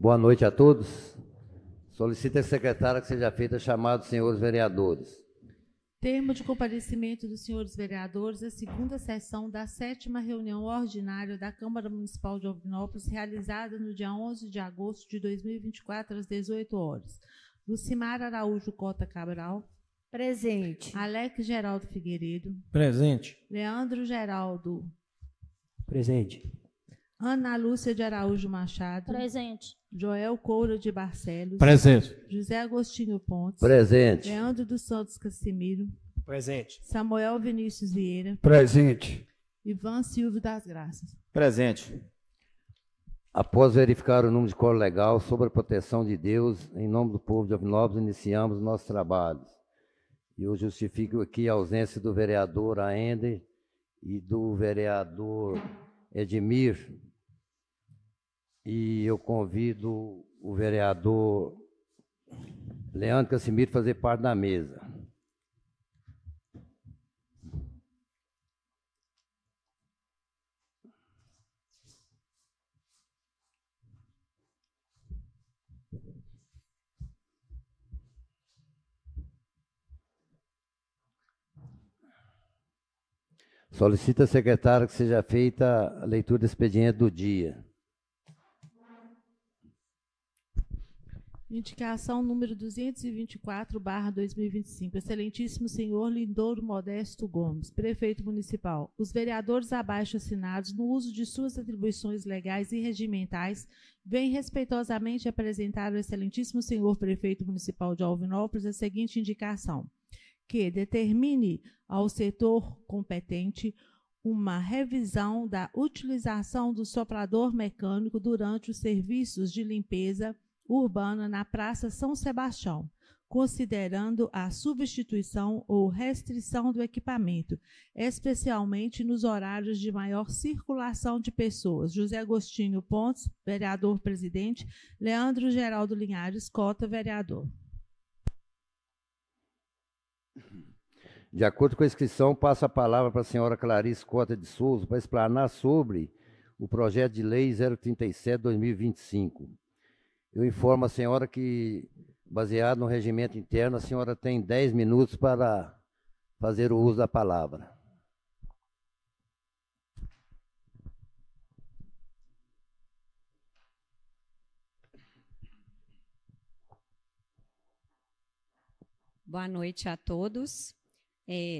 Boa noite a todos. Solicito à secretária que seja feita a chamada dos senhores vereadores. Termo de comparecimento dos senhores vereadores à segunda sessão da 7ª reunião ordinária da Câmara Municipal de Alvinópolis, realizada no dia 11 de agosto de 2024, às 18 horas. Lucimar Araújo Cota Cabral. Presente. Alex Geraldo Figueiredo. Presente. Leandro Geraldo. Presente. Ana Lúcia de Araújo Machado. Presente. Joel Coura de Barcelos. Presente. José Agostinho Pontes. Presente. Leandro dos Santos Cassimiro. Presente. Samuel Vinícius Vieira. Presente. Ivan Silvio das Graças. Presente. Após verificar o número de coro legal sobre a proteção de Deus, em nome do povo de Alvinópolis, iniciamos os nossos trabalhos. E eu justifico aqui a ausência do vereador Aender e do vereador Edmir. E eu convido o vereador Leandro Cassimiro a fazer parte da mesa. Solicita a secretária que seja feita a leitura do expediente do dia. Indicação número 224/2025. Excelentíssimo senhor Lindouro Modesto Gomes, prefeito municipal. Os vereadores abaixo assinados, no uso de suas atribuições legais e regimentais, vêm respeitosamente apresentar ao excelentíssimo senhor prefeito municipal de Alvinópolis a seguinte indicação: que determine ao setor competente uma revisão da utilização do soprador mecânico durante os serviços de limpeza urbana na Praça São Sebastião, considerando a substituição ou restrição do equipamento, especialmente nos horários de maior circulação de pessoas. José Agostinho Pontes, vereador-presidente. Leandro Geraldo Linhares Cota, vereador. De acordo com a inscrição, passo a palavra para a senhora Clarice Cota de Souza para explanar sobre o projeto de lei 037/2025. Eu informo a senhora que, baseado no regimento interno, a senhora tem 10 minutos para fazer o uso da palavra. Boa noite a todos.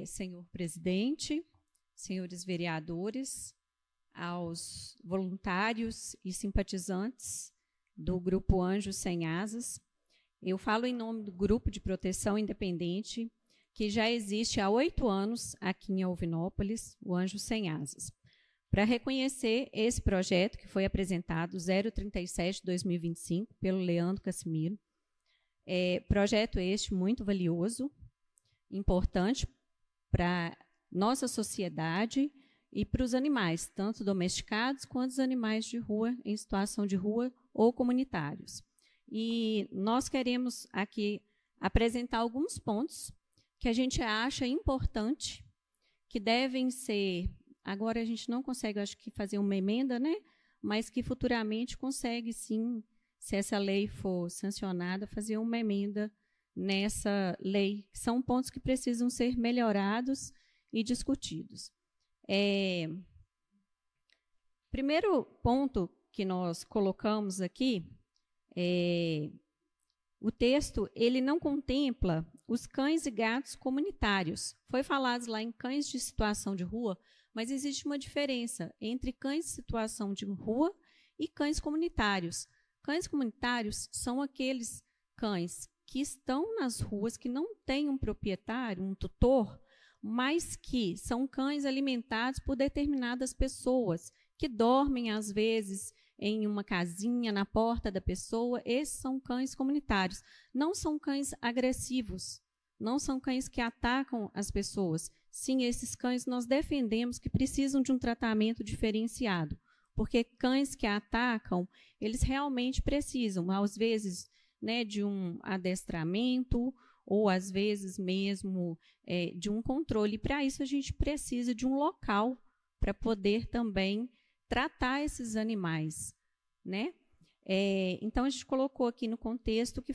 Senhor presidente, senhores vereadores, aos voluntários e simpatizantes do Grupo Anjos Sem Asas. Eu falo em nome do Grupo de Proteção Independente, que já existe há 8 anos aqui em Alvinópolis, o Anjos Sem Asas, para reconhecer esse projeto que foi apresentado, 037/2025, pelo Leandro Cassimiro. Projeto este muito valioso, importante para nossa sociedade e para os animais, tanto domesticados quanto os animais de rua, em situação de rua ou comunitários. E nós queremos aqui apresentar alguns pontos que a gente acha importante, que devem ser, agora a gente não consegue, acho que, fazer uma emenda, né? Mas que futuramente consegue, sim, se essa lei for sancionada, fazer uma emenda nessa lei. São pontos que precisam ser melhorados e discutidos. Primeiro ponto que nós colocamos aqui, o texto ele não contempla os cães e gatos comunitários. Foi falado lá em cães de situação de rua, mas existe uma diferença entre cães de situação de rua e cães comunitários. Cães comunitários são aqueles cães que estão nas ruas, que não têm um proprietário, um tutor, mas que são cães alimentados por determinadas pessoas, que dormem, às vezes, em uma casinha, na porta da pessoa. Esses são cães comunitários. Não são cães agressivos, não são cães que atacam as pessoas. Sim, esses cães nós defendemos que precisam de um tratamento diferenciado, porque cães que atacam, eles realmente precisam, às vezes, né, de um adestramento, ou às vezes mesmo de um controle. Para isso a gente precisa de um local para poder também tratar esses animais, né? Então, a gente colocou aqui no contexto que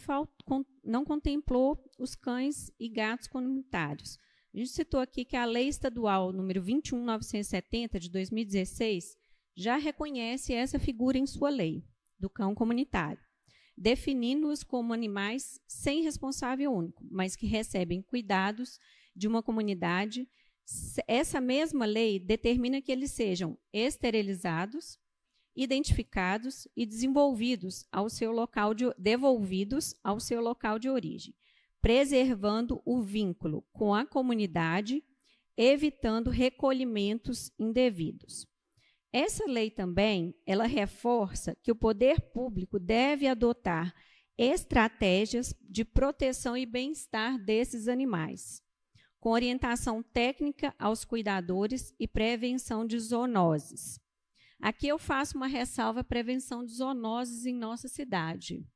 não contemplou os cães e gatos comunitários. A gente citou aqui que a Lei Estadual número 21.970, de 2016, já reconhece essa figura em sua lei, do cão comunitário, definindo-os como animais sem responsável único, mas que recebem cuidados de uma comunidade. Essa mesma lei determina que eles sejam esterilizados, identificados e devolvidos ao seu local de origem, preservando o vínculo com a comunidade, evitando recolhimentos indevidos. Essa lei também, ela reforça que o poder público deve adotar estratégias de proteção e bem-estar desses animais, com orientação técnica aos cuidadores e prevenção de zoonoses. Aqui eu faço uma ressalva à prevenção de zoonoses em nossa cidade.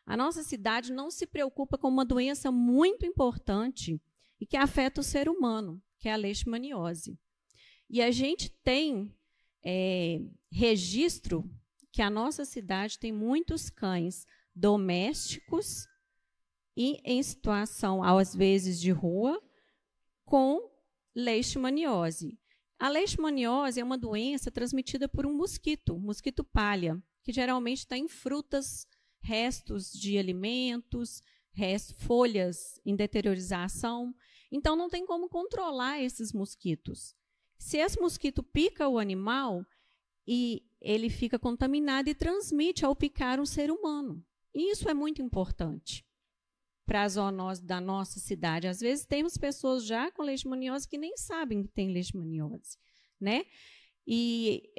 A nossa cidade não se preocupa com uma doença muito importante e que afeta o ser humano, que é a leishmaniose. E a gente tem registro que a nossa cidade tem muitos cães domésticos e em situação, às vezes, de rua, com leishmaniose. A leishmaniose é uma doença transmitida por um mosquito palha, que geralmente está em frutas, restos de alimentos, folhas em deteriorização. Então, não tem como controlar esses mosquitos. Se esse mosquito pica o animal, e ele fica contaminado e transmite ao picar um ser humano. E isso é muito importante para a zoonose da nossa cidade. Às vezes temos pessoas já com leishmaniose que nem sabem que tem leishmaniose, né? E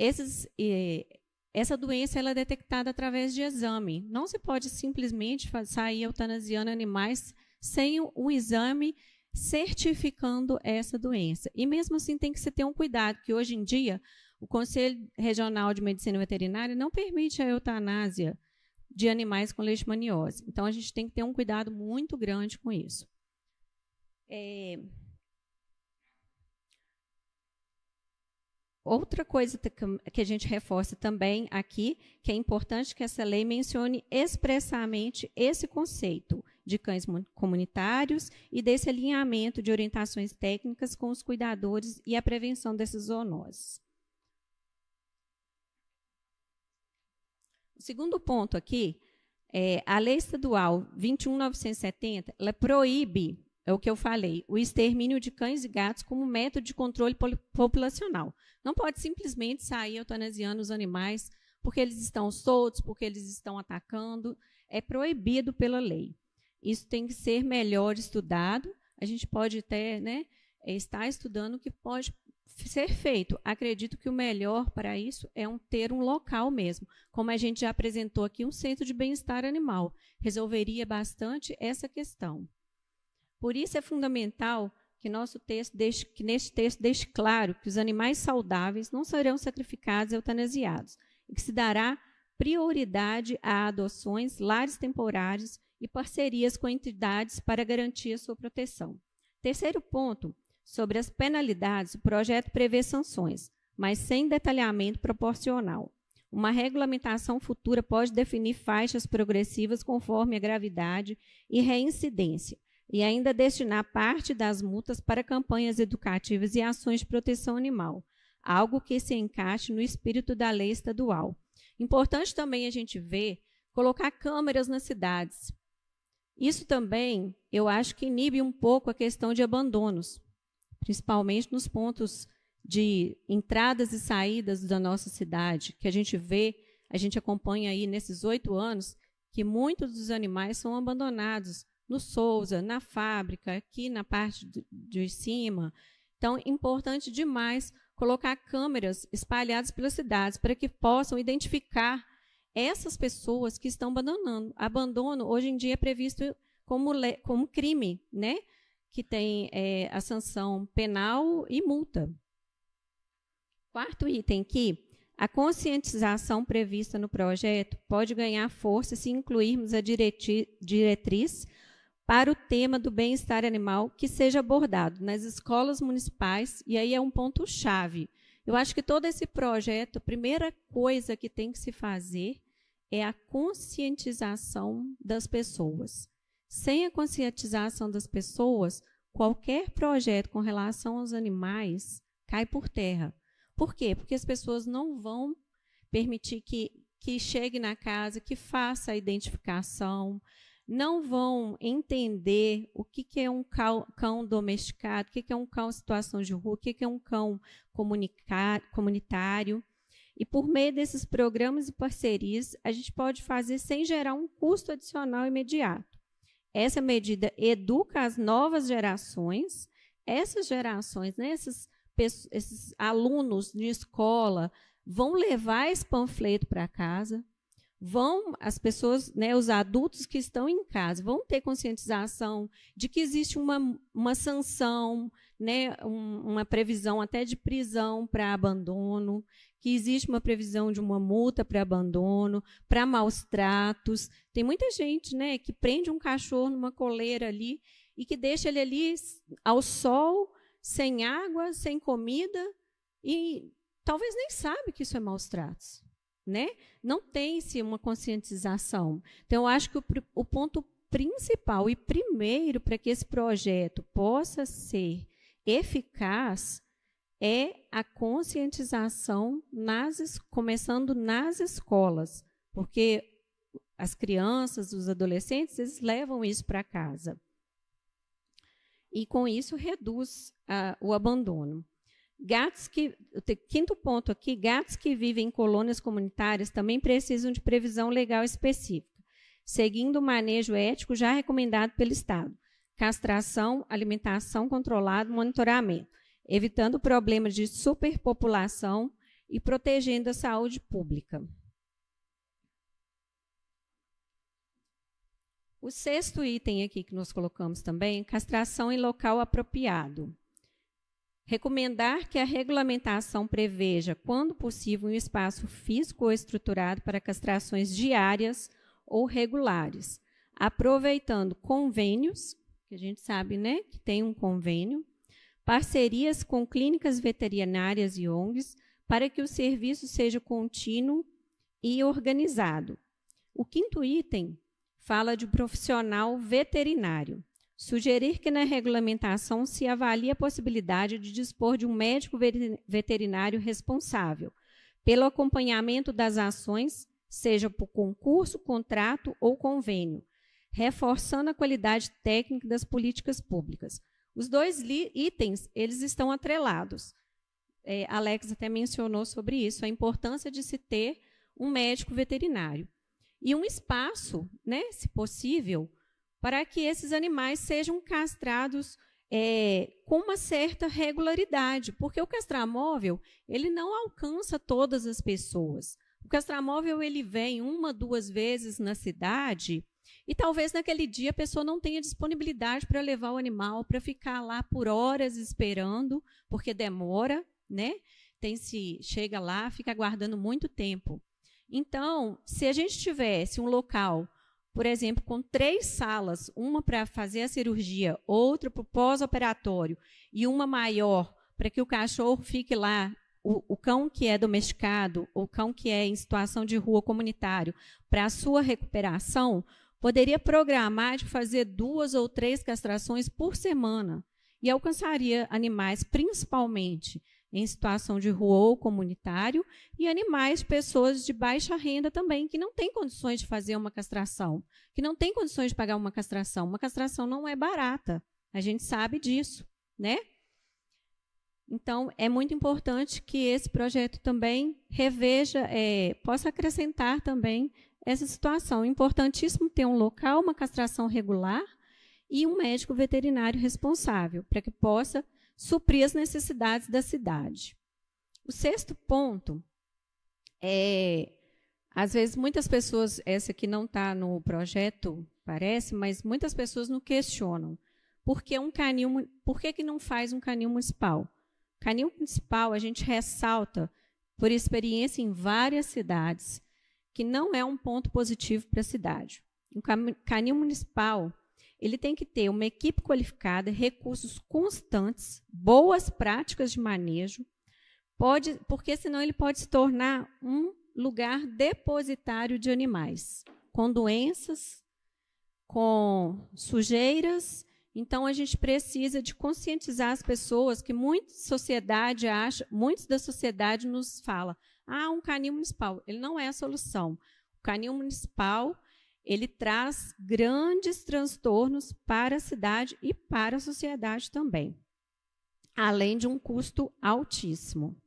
essa doença ela é detectada através de exame. Não se pode simplesmente sair eutanasiando animais sem um exame certificando essa doença. E mesmo assim tem que se ter um cuidado, que hoje em dia o Conselho Regional de Medicina Veterinária não permite a eutanásia de animais com leishmaniose. Então, a gente tem que ter um cuidado muito grande com isso. Outra coisa que a gente reforça também aqui, que é importante que essa lei mencione expressamente esse conceito de cães comunitários e desse alinhamento de orientações técnicas com os cuidadores e a prevenção dessas zoonoses. O segundo ponto aqui, a Lei Estadual 21.970, ela proíbe, é o que eu falei, o extermínio de cães e gatos como método de controle populacional. Não pode simplesmente sair eutanasiando os animais porque eles estão soltos, porque eles estão atacando. É proibido pela lei. Isso tem que ser melhor estudado. A gente pode até estar estudando o que pode ser feito. Acredito que o melhor para isso é ter um local mesmo. Como a gente já apresentou aqui, um centro de bem-estar animal. Resolveria bastante essa questão. Por isso é fundamental que neste texto deixe claro que os animais saudáveis não serão sacrificados e eutanasiados, e que se dará prioridade a adoções, lares temporários e parcerias com entidades para garantir a sua proteção. Terceiro ponto, sobre as penalidades, o projeto prevê sanções, mas sem detalhamento proporcional. Uma regulamentação futura pode definir faixas progressivas conforme a gravidade e reincidência, e ainda destinar parte das multas para campanhas educativas e ações de proteção animal, algo que se encaixe no espírito da lei estadual. Importante também a gente ver, colocar câmeras nas cidades. Isso também, eu acho que inibe um pouco a questão de abandonos, principalmente nos pontos de entradas e saídas da nossa cidade, que a gente acompanha aí nesses 8 anos, que muitos dos animais são abandonados no Souza, na fábrica, aqui na parte de cima. Então, é importante demais colocar câmeras espalhadas pelas cidades para que possam identificar essas pessoas que estão abandonando. Abandono, hoje em dia, é previsto como crime, né? Que tem a sanção penal e multa. Quarto item aqui, a conscientização prevista no projeto pode ganhar força se incluirmos a diretriz para o tema do bem-estar animal que seja abordado nas escolas municipais, e aí é um ponto-chave. Eu acho que todo esse projeto, a primeira coisa que tem que se fazer é a conscientização das pessoas. Sem a conscientização das pessoas, qualquer projeto com relação aos animais cai por terra. Por quê? Porque as pessoas não vão permitir que chegue na casa, que faça a identificação, não vão entender o que é um cão domesticado, o que é um cão em situação de rua, o que é um cão comunitário. E por meio desses programas e parcerias, a gente pode fazer sem gerar um custo adicional imediato. Essa medida educa as novas gerações, essas gerações, né, esses alunos de escola vão levar esse panfleto para casa, as pessoas, né, os adultos que estão em casa, vão ter conscientização de que existe uma sanção, né, uma previsão até de prisão para abandono, que existe uma previsão de uma multa para abandono, para maus tratos. Tem muita gente, né, que prende um cachorro numa coleira ali e que deixa ele ali ao sol, sem água, sem comida, e talvez nem sabe que isso é maus tratos, né? Não tem-se uma conscientização. Então, eu acho que o ponto principal e primeiro para que esse projeto possa ser eficaz é a conscientização, começando nas escolas, porque as crianças, os adolescentes, eles levam isso para casa. E, com isso, reduz o abandono. Quinto ponto aqui, gatos que vivem em colônias comunitárias também precisam de previsão legal específica, seguindo o manejo ético já recomendado pelo Estado. Castração, alimentação controlada, monitoramento, evitando problemas de superpopulação e protegendo a saúde pública. O sexto item aqui que nós colocamos também, castração em local apropriado. Recomendar que a regulamentação preveja, quando possível, um espaço físico ou estruturado para castrações diárias ou regulares, aproveitando convênios, que a gente sabe, né, que tem um convênio, parcerias com clínicas veterinárias e ONGs, para que o serviço seja contínuo e organizado. O quinto item fala de profissional veterinário. Sugerir que na regulamentação se avalie a possibilidade de dispor de um médico veterinário responsável pelo acompanhamento das ações, seja por concurso, contrato ou convênio, reforçando a qualidade técnica das políticas públicas. Os dois itens, eles estão atrelados. Alex até mencionou sobre isso, a importância de se ter um médico veterinário. E um espaço, né, se possível, para que esses animais sejam castrados com uma certa regularidade, porque o castramóvel ele não alcança todas as pessoas. O castramóvel ele vem 1, 2 vezes na cidade e talvez naquele dia a pessoa não tenha disponibilidade para levar o animal, para ficar lá por horas esperando, porque demora, né? Chega lá, fica aguardando muito tempo. Então, se a gente tivesse um local, por exemplo, com 3 salas, uma para fazer a cirurgia, outra para o pós-operatório e uma maior para que o cachorro fique lá, o cão que é domesticado, o cão que é em situação de rua comunitário, para a sua recuperação, poderia programar de fazer 2 ou 3 castrações por semana e alcançaria animais, principalmente em situação de rua ou comunitário, e animais de pessoas de baixa renda também, que não têm condições de fazer uma castração, que não têm condições de pagar uma castração. Uma castração não é barata, a gente sabe disso, né? Então, é muito importante que esse projeto também reveja, possa acrescentar também essa situação. É importantíssimo ter um local, uma castração regular e um médico veterinário responsável, para que possa suprir as necessidades da cidade. O sexto ponto às vezes muitas pessoas, essa aqui não está no projeto, parece, mas muitas pessoas não questionam. Por que não faz um canil municipal? Canil municipal, a gente ressalta, por experiência em várias cidades, que não é um ponto positivo para a cidade. Um canil municipal, ele tem que ter uma equipe qualificada, recursos constantes, boas práticas de manejo, porque senão ele pode se tornar um lugar depositário de animais, com doenças, com sujeiras. Então, a gente precisa de conscientizar as pessoas que muitos da sociedade nos fala, um canil municipal. Ele não é a solução. O canil municipal, ele traz grandes transtornos para a cidade e para a sociedade também, além de um custo altíssimo.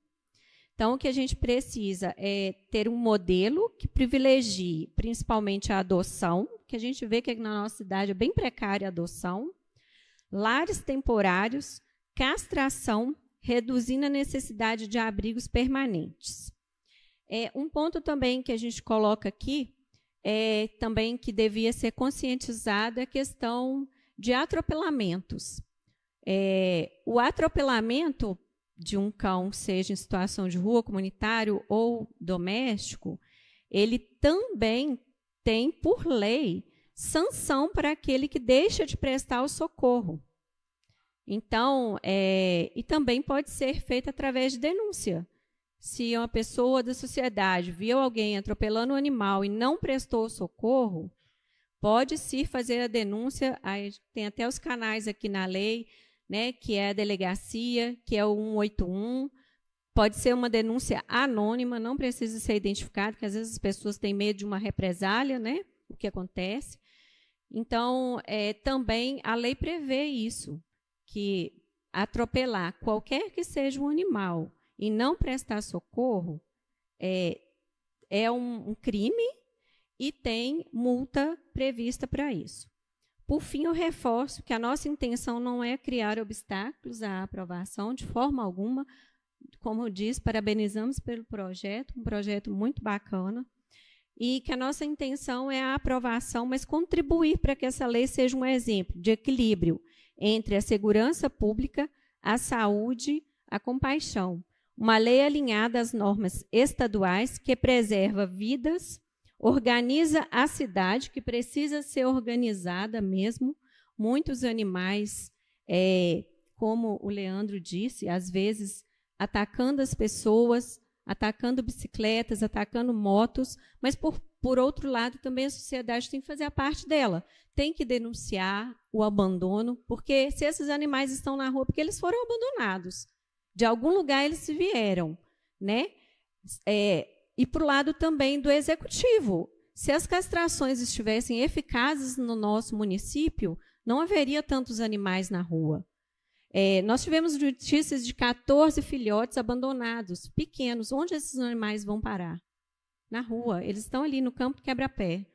Então, o que a gente precisa é ter um modelo que privilegie principalmente a adoção, que a gente vê que na nossa cidade é bem precária a adoção, lares temporários, castração, reduzindo a necessidade de abrigos permanentes. Um ponto também que a gente coloca aqui, também que devia ser conscientizado, é a questão de atropelamentos. O atropelamento de um cão, seja em situação de rua, comunitário ou doméstico, ele também tem, por lei, sanção para aquele que deixa de prestar o socorro. Então, e também pode ser feita através de denúncia. Se uma pessoa da sociedade viu alguém atropelando um animal e não prestou socorro, pode-se fazer a denúncia, aí tem até os canais aqui na lei, né, que é a delegacia, que é o 181, pode ser uma denúncia anônima, não precisa ser identificado, porque às vezes as pessoas têm medo de uma represália, né, o que acontece. Então, também a lei prevê isso, que atropelar qualquer que seja um animal e não prestar socorro é um crime e tem multa prevista para isso. Por fim, eu reforço que a nossa intenção não é criar obstáculos à aprovação de forma alguma. Como eu disse, parabenizamos pelo projeto, um projeto muito bacana, e que a nossa intenção é a aprovação, mas contribuir para que essa lei seja um exemplo de equilíbrio entre a segurança pública, a saúde, a compaixão. Uma lei alinhada às normas estaduais que preserva vidas, organiza a cidade, que precisa ser organizada mesmo. Muitos animais, como o Leandro disse, às vezes atacando as pessoas, atacando bicicletas, atacando motos, mas, por outro lado, também a sociedade tem que fazer a parte dela. Tem que denunciar o abandono, porque se esses animais estão na rua, porque eles foram abandonados. De algum lugar eles vieram, né? E para o lado também do executivo. Se as castrações estivessem eficazes no nosso município, não haveria tantos animais na rua. Nós tivemos notícias de 14 filhotes abandonados, pequenos. Onde esses animais vão parar? Na rua. Eles estão ali no campo quebra-pé.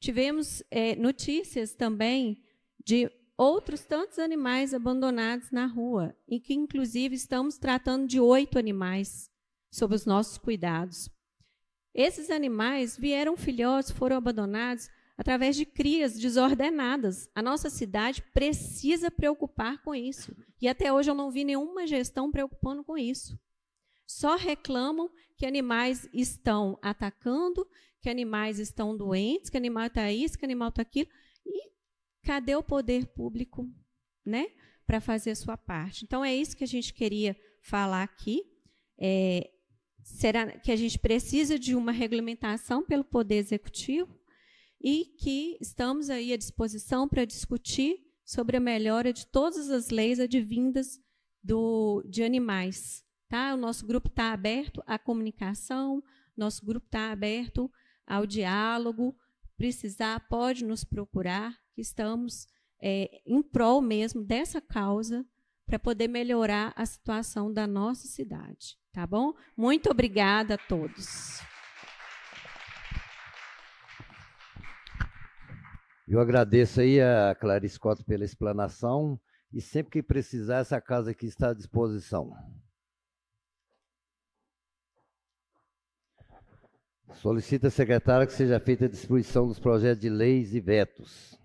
Tivemos notícias também de outros tantos animais abandonados na rua, e que, inclusive, estamos tratando de 8 animais sob os nossos cuidados. Esses animais vieram filhotes, foram abandonados através de crias desordenadas. A nossa cidade precisa preocupar com isso. E até hoje eu não vi nenhuma gestão preocupando com isso. Só reclamam que animais estão atacando, que animais estão doentes, que animal está isso, que animal está aquilo. E cadê o poder público, né, para fazer a sua parte? Então, é isso que a gente queria falar aqui. Será que a gente precisa de uma regulamentação pelo Poder Executivo e que estamos aí à disposição para discutir sobre a melhora de todas as leis advindas de animais. Tá? O nosso grupo está aberto à comunicação, nosso grupo está aberto ao diálogo. Precisar, pode nos procurar, que estamos em prol mesmo dessa causa para poder melhorar a situação da nossa cidade. Tá bom? Muito obrigada a todos. Eu agradeço aí a Clarice Cota pela explanação e sempre que precisar, essa casa aqui está à disposição. Solicita a secretária que seja feita a distribuição dos projetos de leis e vetos.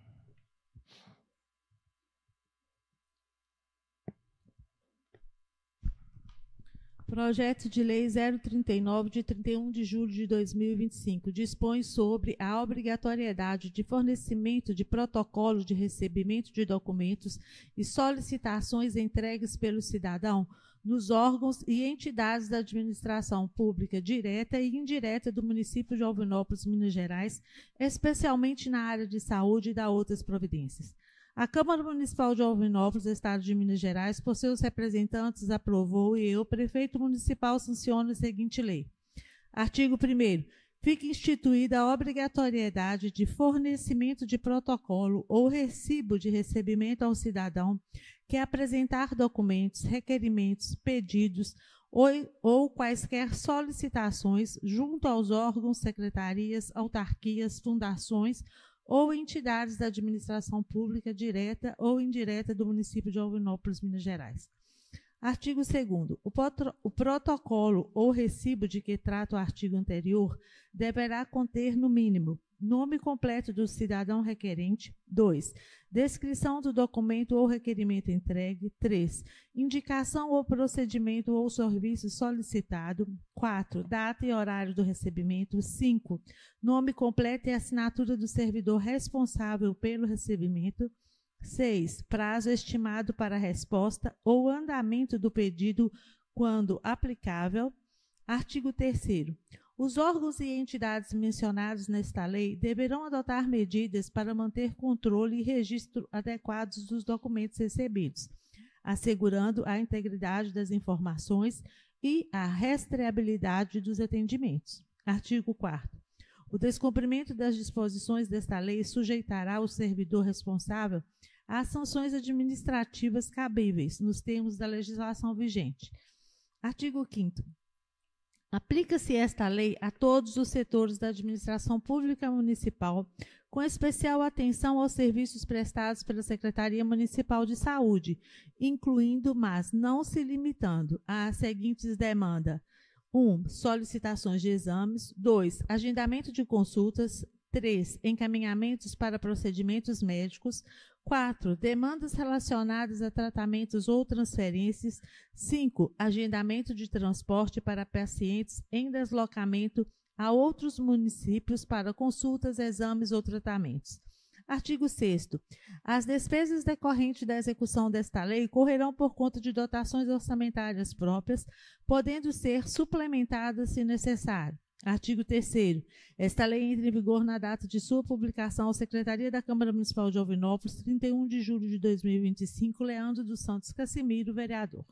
Projeto de Lei 039, de 31 de julho de 2025, dispõe sobre a obrigatoriedade de fornecimento de protocolos de recebimento de documentos e solicitações entregues pelo cidadão nos órgãos e entidades da administração pública direta e indireta do município de Alvinópolis, Minas Gerais, especialmente na área de saúde e da outras providências. A Câmara Municipal de Alvinópolis, Estado de Minas Gerais, por seus representantes, aprovou e eu, prefeito municipal, sanciono a seguinte lei. Artigo 1º. Fica instituída a obrigatoriedade de fornecimento de protocolo ou recibo de recebimento ao cidadão que apresentar documentos, requerimentos, pedidos ou quaisquer solicitações junto aos órgãos, secretarias, autarquias, fundações ou entidades da administração pública direta ou indireta do município de Alvinópolis, Minas Gerais. Artigo 2º. O protocolo ou recibo de que trata o artigo anterior deverá conter, no mínimo, nome completo do cidadão requerente. 2. Descrição do documento ou requerimento entregue. 3. Indicação ou procedimento ou serviço solicitado. 4. Data e horário do recebimento. 5. Nome completo e assinatura do servidor responsável pelo recebimento. 6. Prazo estimado para a resposta ou andamento do pedido quando aplicável. Artigo 3º. Os órgãos e entidades mencionados nesta lei deverão adotar medidas para manter controle e registro adequados dos documentos recebidos, assegurando a integridade das informações e a rastreabilidade dos atendimentos. Artigo 4º. O descumprimento das disposições desta lei sujeitará o servidor responsável às sanções administrativas cabíveis, nos termos da legislação vigente. Artigo 5º. Aplica-se esta lei a todos os setores da administração pública municipal, com especial atenção aos serviços prestados pela Secretaria Municipal de Saúde, incluindo, mas não se limitando, às seguintes demandas: 1. Solicitações de exames. 2. Agendamento de consultas. 3. Encaminhamentos para procedimentos médicos. 4. Demandas relacionadas a tratamentos ou transferências. 5. Agendamento de transporte para pacientes em deslocamento a outros municípios para consultas, exames ou tratamentos. Artigo 6º. As despesas decorrentes da execução desta lei correrão por conta de dotações orçamentárias próprias, podendo ser suplementadas se necessário. Artigo 3º. Esta lei entra em vigor na data de sua publicação à Secretaria da Câmara Municipal de Alvinópolis, 31 de julho de 2025, Leandro dos Santos Cassimiro, vereador.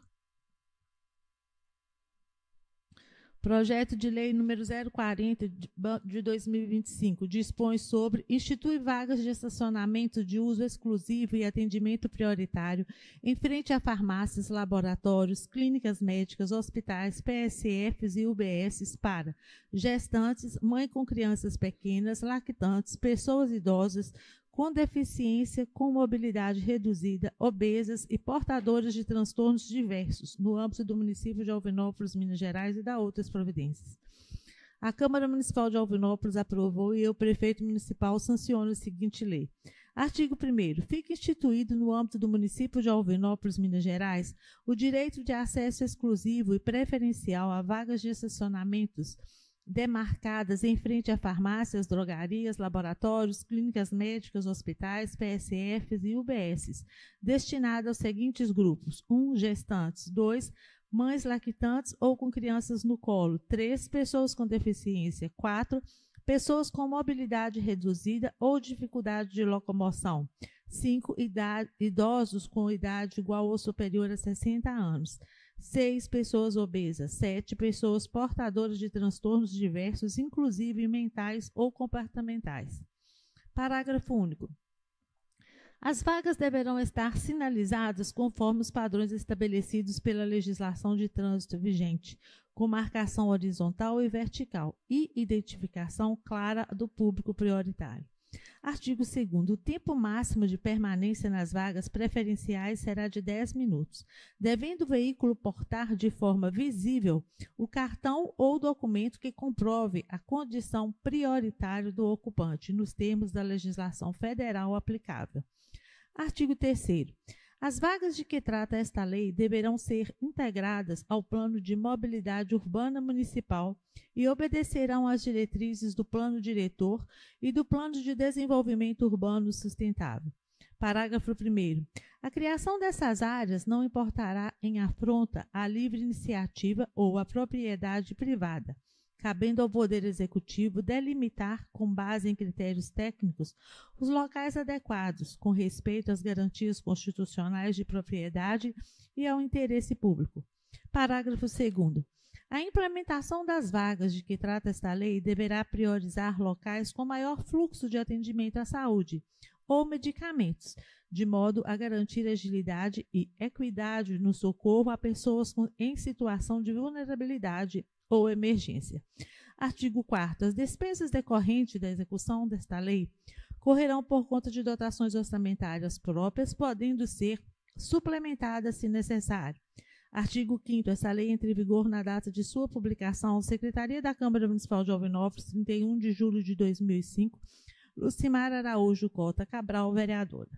Projeto de Lei número 040 de 2025 dispõe sobre institui vagas de estacionamento de uso exclusivo e atendimento prioritário em frente a farmácias, laboratórios, clínicas médicas, hospitais, PSFs e UBSs para gestantes, mãe com crianças pequenas, lactantes, pessoas idosas, com deficiência, com mobilidade reduzida, obesas e portadores de transtornos diversos, no âmbito do município de Alvinópolis, Minas Gerais, e da outras providências. A Câmara Municipal de Alvinópolis aprovou e eu, prefeito municipal, sanciono a seguinte lei. Artigo 1º. Fica instituído no âmbito do município de Alvinópolis, Minas Gerais, o direito de acesso exclusivo e preferencial a vagas de estacionamentos demarcadas em frente a farmácias, drogarias, laboratórios, clínicas médicas, hospitais, PSFs e UBSs, destinada aos seguintes grupos: 1. Gestantes. 2. Mães lactantes ou com crianças no colo. 3. Pessoas com deficiência. 4. Pessoas com mobilidade reduzida ou dificuldade de locomoção. 5. Idosos com idade igual ou superior a 60 anos. 6. Pessoas obesas. 7. Pessoas portadoras de transtornos diversos, inclusive mentais ou comportamentais. Parágrafo único. As vagas deverão estar sinalizadas conforme os padrões estabelecidos pela legislação de trânsito vigente, com marcação horizontal e vertical e identificação clara do público prioritário. Artigo 2º. O tempo máximo de permanência nas vagas preferenciais será de 10 minutos, devendo o veículo portar de forma visível o cartão ou documento que comprove a condição prioritária do ocupante, nos termos da legislação federal aplicável. Artigo 3º. As vagas de que trata esta lei deverão ser integradas ao Plano de Mobilidade Urbana Municipal e obedecerão às diretrizes do Plano Diretor e do Plano de Desenvolvimento Urbano Sustentável. Parágrafo 1º. A criação dessas áreas não importará em afronta à livre iniciativa ou à propriedade privada, cabendo ao Poder Executivo delimitar, com base em critérios técnicos, os locais adequados, com respeito às garantias constitucionais de propriedade e ao interesse público. Parágrafo 2º. A implementação das vagas de que trata esta lei deverá priorizar locais com maior fluxo de atendimento à saúde ou medicamentos, de modo a garantir agilidade e equidade no socorro a pessoas em situação de vulnerabilidade ou emergência. Artigo 4º. As despesas decorrentes da execução desta lei correrão por conta de dotações orçamentárias próprias, podendo ser suplementadas se necessário. Artigo 5º. Essa lei entra em vigor na data de sua publicação. Secretaria da Câmara Municipal de Alvinópolis, 31 de julho de 2005. Lucimar Araújo Cota Cabral, vereadora.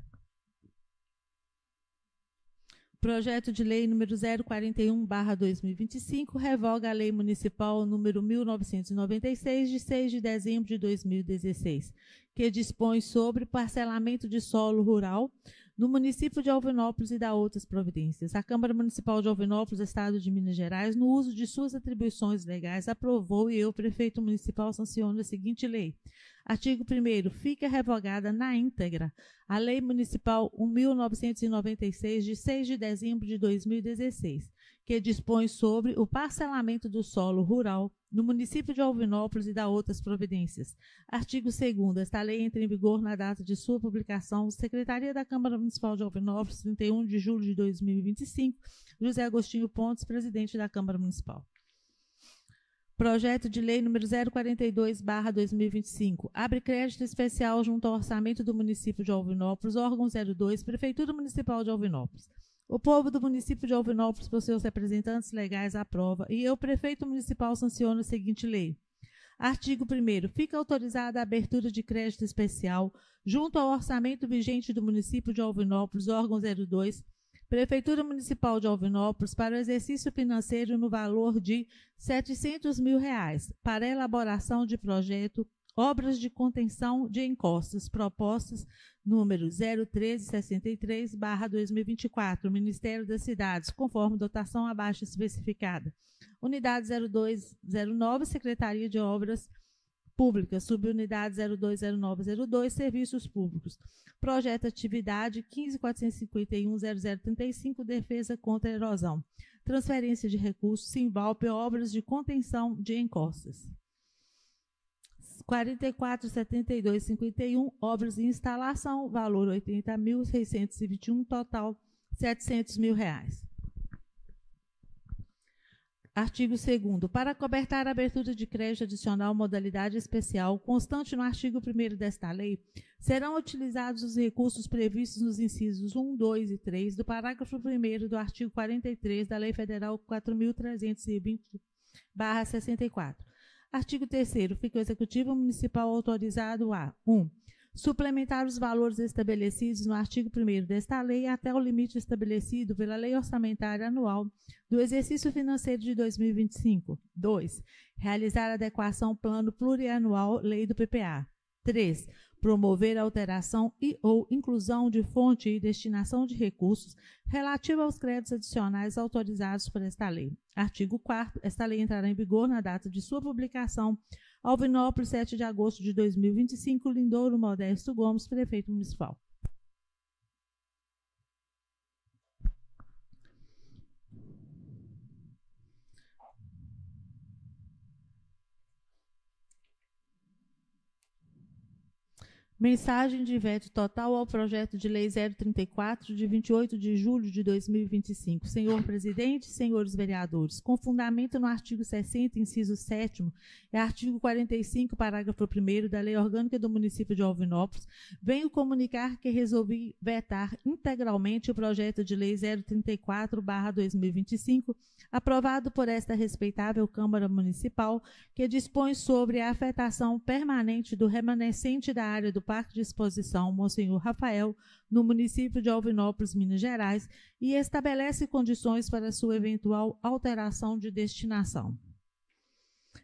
Projeto de Lei número 041/2025 revoga a Lei Municipal número 1996, de 6 de dezembro de 2016, que dispõe sobre parcelamento de solo rural no município de Alvinópolis e dá outras providências. A Câmara Municipal de Alvinópolis, Estado de Minas Gerais, no uso de suas atribuições legais, aprovou e eu, prefeito municipal, sanciono a seguinte lei. Artigo 1º. Fica revogada na íntegra a Lei Municipal 1996, de 6 de dezembro de 2016, que dispõe sobre o parcelamento do solo rural no município de Alvinópolis e dá outras providências. Artigo 2º. Esta lei entra em vigor na data de sua publicação. Secretaria da Câmara Municipal de Alvinópolis, 31 de julho de 2025. José Agostinho Pontes, presidente da Câmara Municipal. Projeto de Lei número 042/2025. Abre crédito especial junto ao orçamento do município de Alvinópolis, órgão 02, Prefeitura Municipal de Alvinópolis. O povo do município de Alvinópolis, por seus representantes legais, aprova e eu, prefeito municipal, sanciono a seguinte lei. Artigo 1º. Fica autorizada a abertura de crédito especial junto ao orçamento vigente do município de Alvinópolis, órgão 02, Prefeitura Municipal de Alvinópolis, para o exercício financeiro no valor de R$ 700 mil para elaboração de projeto Obras de Contenção de Encostas, propostas número 01363/2024, Ministério das Cidades, conforme dotação abaixo especificada. Unidade 0209, Secretaria de Obras Públicas, subunidade 020902, Serviços Públicos. Projeto Atividade 15.451.0035, Defesa contra a Erosão. Transferência de recursos, Simvalp, Obras de Contenção de Encostas. 44.7251, Obras de Instalação, valor R$ 80.621, total R$ 700 mil. Artigo 2º. Para cobertar a abertura de crédito adicional modalidade especial, constante no artigo 1º desta lei, serão utilizados os recursos previstos nos incisos 1, 2 e 3 do parágrafo 1º do artigo 43 da Lei Federal 4.320/64. Artigo 3º. Fica o Executivo Municipal autorizado a 1. Suplementar os valores estabelecidos no artigo 1º desta lei até o limite estabelecido pela Lei Orçamentária Anual do Exercício Financeiro de 2025. 2. Realizar adequação plano plurianual Lei do PPA. 3. Promover a alteração e ou inclusão de fonte e destinação de recursos relativa aos créditos adicionais autorizados por esta lei. Artigo 4º. Esta lei entrará em vigor na data de sua publicação. Alvinópolis, 7 de agosto de 2025, Lindouro Modesto Gomes, prefeito municipal. Mensagem de veto total ao projeto de lei 034, de 28 de julho de 2025. Senhor presidente, senhores vereadores, com fundamento no artigo 60, inciso 7º, e artigo 45, parágrafo 1º da Lei Orgânica do Município de Alvinópolis, venho comunicar que resolvi vetar integralmente o projeto de lei 034/2025, aprovado por esta respeitável Câmara Municipal, que dispõe sobre a afetação permanente do remanescente da área do Parque de Exposição Monsenhor Rafael, no município de Alvinópolis, Minas Gerais, e estabelece condições para sua eventual alteração de destinação.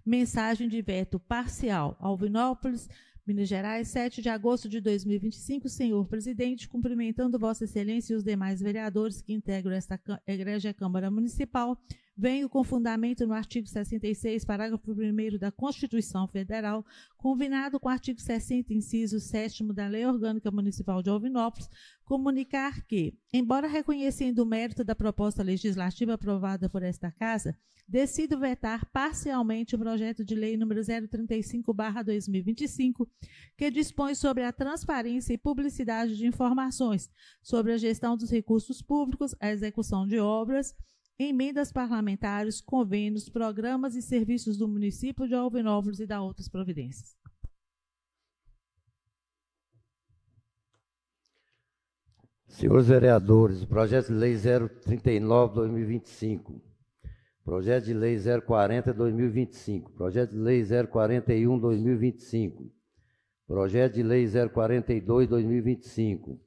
Mensagem de veto parcial. Alvinópolis, Minas Gerais, 7 de agosto de 2025. Senhor presidente, cumprimentando Vossa Excelência e os demais vereadores que integram esta Egrégia Câmara Municipal, venho com fundamento no artigo 66, parágrafo 1º da Constituição Federal, combinado com o artigo 60, inciso 7º da Lei Orgânica Municipal de Alvinópolis, comunicar que, embora reconhecendo o mérito da proposta legislativa aprovada por esta Casa, decido vetar parcialmente o projeto de lei número 035/2025, que dispõe sobre a transparência e publicidade de informações sobre a gestão dos recursos públicos, a execução de obras, emendas parlamentares, convênios, programas e serviços do município de Alvinópolis e da outras providências. Senhores vereadores, o projeto de lei 039/2025, projeto de lei 040/2025, projeto de lei 041/2025, projeto de lei 042/2025,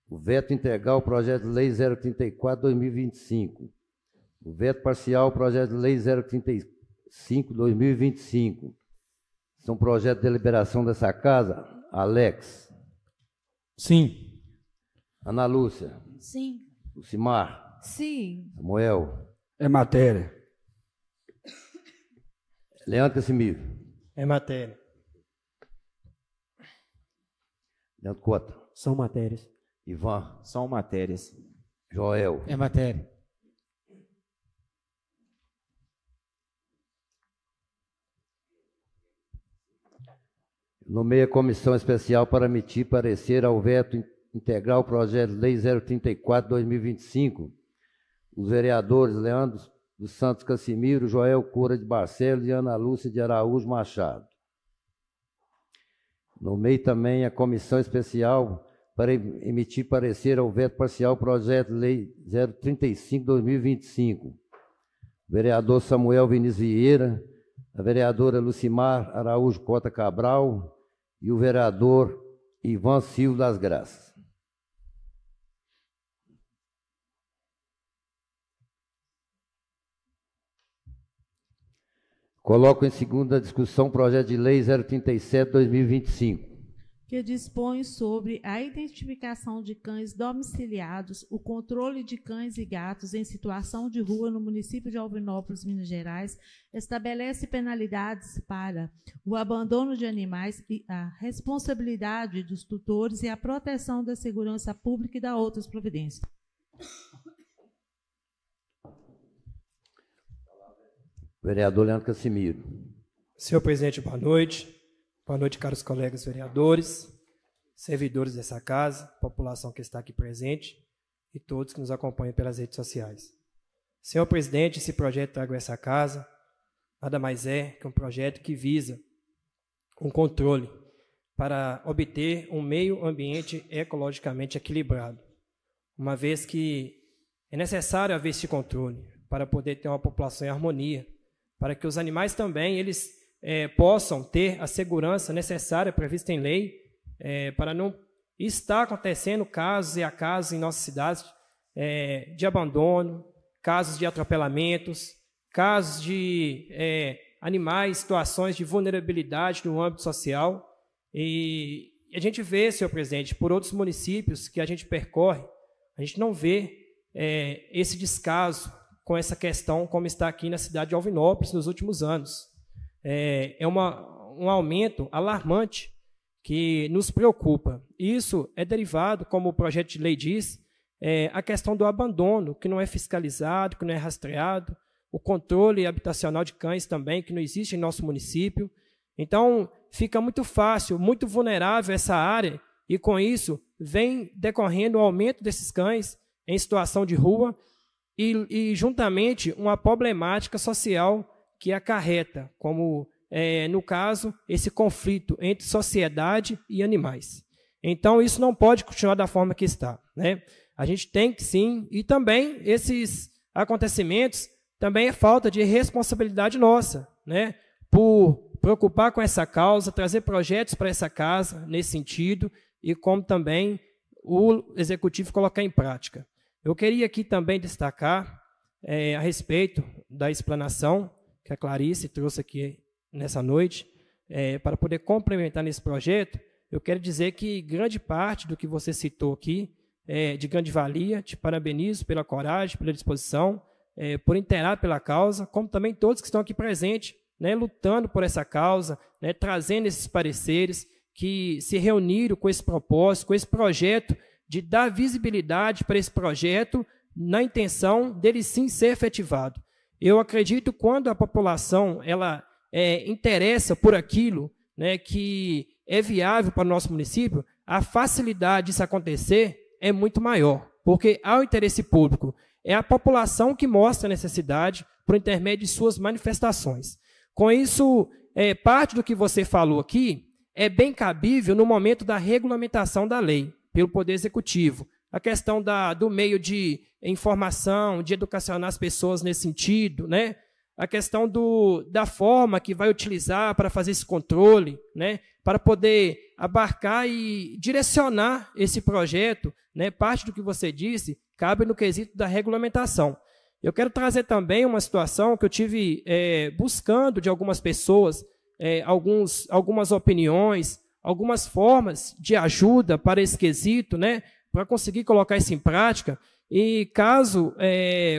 o veto integral ao projeto de lei 034/2025, o veto parcial ao projeto de lei 035/2025. São projetos de deliberação dessa Casa. Alex. Sim. Ana Lúcia. Sim. Lucimar. Sim. Samuel. É matéria. Leandro Casimiro. É matéria. Leandro Cota. São matérias. Ivan. São matérias. Joel. É matéria. Nomeia comissão especial para emitir parecer ao veto integral ao projeto de lei 034/2025. Os vereadores Leandro dos Santos Casimiro, Joel Cura de Barcelos e Ana Lúcia de Araújo Machado. Nomeia também a comissão especial para emitir parecer ao veto parcial ao projeto de lei 035/2025. Vereador Samuel Vinícius Vieira, a vereadora Lucimar Araújo Cota Cabral e o vereador Ivan Silva das Graças. Coloco em segunda discussão o projeto de lei 037/2025. Que dispõe sobre a identificação de cães domiciliados, o controle de cães e gatos em situação de rua no município de Alvinópolis, Minas Gerais, estabelece penalidades para o abandono de animais e a responsabilidade dos tutores e a proteção da segurança pública e da outras providências. Vereador Leandro Casimiro. Senhor presidente, boa noite. Boa noite, caros colegas vereadores, servidores dessa casa, população que está aqui presente e todos que nos acompanham pelas redes sociais. Senhor presidente, esse projeto trago a essa casa nada mais é que um projeto que visa um controle para obter um meio ambiente ecologicamente equilibrado, uma vez que é necessário haver esse controle para poder ter uma população em harmonia, para que os animais também eles possam ter a segurança necessária prevista em lei, para não estar acontecendo casos e acasos em nossas cidades de abandono, casos de atropelamentos, casos de animais, situações de vulnerabilidade no âmbito social. E a gente vê, senhor presidente, por outros municípios que a gente percorre, a gente não vê esse descaso com essa questão como está aqui na cidade de Alvinópolis nos últimos anos. É um aumento alarmante que nos preocupa. Isso é derivado, como o projeto de lei diz, a questão do abandono, que não é fiscalizado, que não é rastreado, o controle habitacional de cães também, que não existe em nosso município. Então, fica muito fácil, muito vulnerável essa área, e com isso vem decorrendo o aumento desses cães em situação de rua e juntamente uma problemática social que acarreta, como no caso, esse conflito entre sociedade e animais. Então, isso não pode continuar da forma que está, né? A gente tem que sim, e também esses acontecimentos também é falta de responsabilidade nossa, né? Por preocupar com essa causa, trazer projetos para essa casa nesse sentido, e como também o Executivo colocar em prática. Eu queria aqui também destacar a respeito da explanação que a Clarice trouxe aqui nessa noite, para poder complementar nesse projeto, eu quero dizer que grande parte do que você citou aqui é de grande valia. Te parabenizo pela coragem, pela disposição, por inteirar pela causa, como também todos que estão aqui presentes, né, lutando por essa causa, né, trazendo esses pareceres, que se reuniram com esse propósito, com esse projeto, de dar visibilidade para esse projeto, na intenção dele sim ser efetivado. Eu acredito que quando a população ela interessa por aquilo, né, que é viável para o nosso município, a facilidade disso acontecer é muito maior, porque há o interesse público. É a população que mostra a necessidade por intermédio de suas manifestações. Com isso, parte do que você falou aqui é bem cabível no momento da regulamentação da lei pelo Poder Executivo. A questão do meio de informação, de educacionar as pessoas nesse sentido, né? A questão da forma que vai utilizar para fazer esse controle, né? Para poder abarcar e direcionar esse projeto, né? Parte do que você disse cabe no quesito da regulamentação. Eu quero trazer também uma situação que eu tive buscando de algumas pessoas, algumas opiniões, algumas formas de ajuda para esse quesito, né? Para conseguir colocar isso em prática. E caso,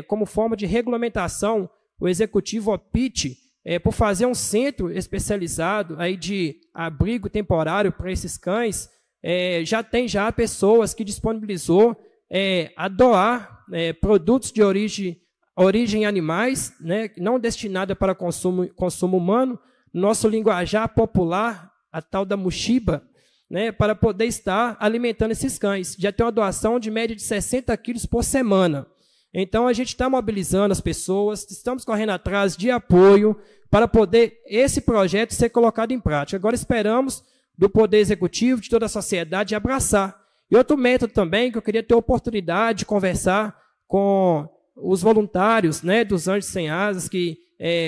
como forma de regulamentação, o Executivo opte por fazer um centro especializado aí de abrigo temporário para esses cães, já tem pessoas que disponibilizou a doar produtos de origem animais, né, não destinada para consumo humano, nosso linguajar popular, a tal da muxiba, né, para poder estar alimentando esses cães. Já tem uma doação de média de 60 quilos por semana. Então, a gente está mobilizando as pessoas, estamos correndo atrás de apoio para poder esse projeto ser colocado em prática. Agora, esperamos do Poder Executivo, de toda a sociedade, abraçar. E outro método também, que eu queria ter a oportunidade de conversar com os voluntários, né, dos Anjos Sem Asas, que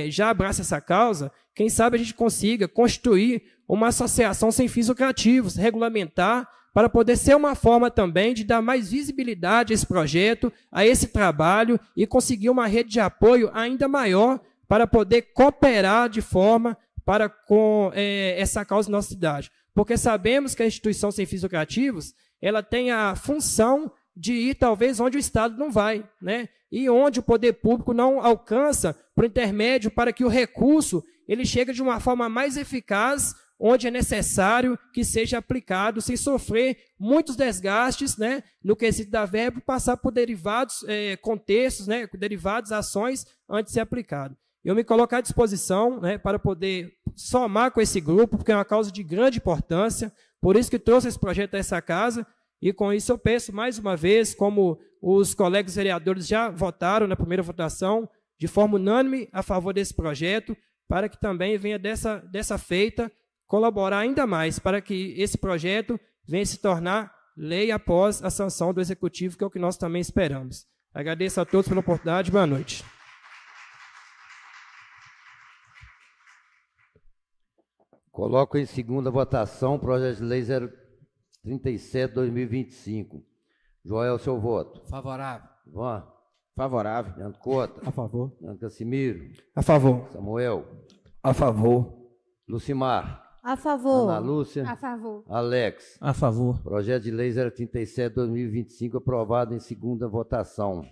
já abraçam essa causa, quem sabe a gente consiga constituir uma associação sem fins lucrativos, regulamentar, para poder ser uma forma também de dar mais visibilidade a esse projeto, a esse trabalho, e conseguir uma rede de apoio ainda maior para poder cooperar de forma com essa causa na nossa cidade. Porque sabemos que a instituição sem fins lucrativos ela tem a função de ir talvez onde o Estado não vai, né? E onde o poder público não alcança por intermédio para que o recurso ele chegue de uma forma mais eficaz, onde é necessário que seja aplicado sem sofrer muitos desgastes, né, no quesito da verba, passar por derivados contextos, né, derivados ações antes de ser aplicado. Eu me coloco à disposição, né, para poder somar com esse grupo, porque é uma causa de grande importância, por isso que trouxe esse projeto a essa casa, e com isso eu peço mais uma vez, como os colegas vereadores já votaram na primeira votação, de forma unânime a favor desse projeto, para que também venha dessa feita colaborar ainda mais para que esse projeto venha se tornar lei após a sanção do Executivo, que é o que nós também esperamos. Agradeço a todos pela oportunidade. Boa noite. Coloco em segunda votação o projeto de lei 037/2025. Joel, seu voto. Favorável. Ivan. Favorável. Leandro Cota. A favor. Leandro Cassimiro. A favor. Samuel. A favor. Lucimar. A favor. Ana Lúcia. A favor. Alex. A favor. Projeto de lei 037/2025 aprovado em segunda votação.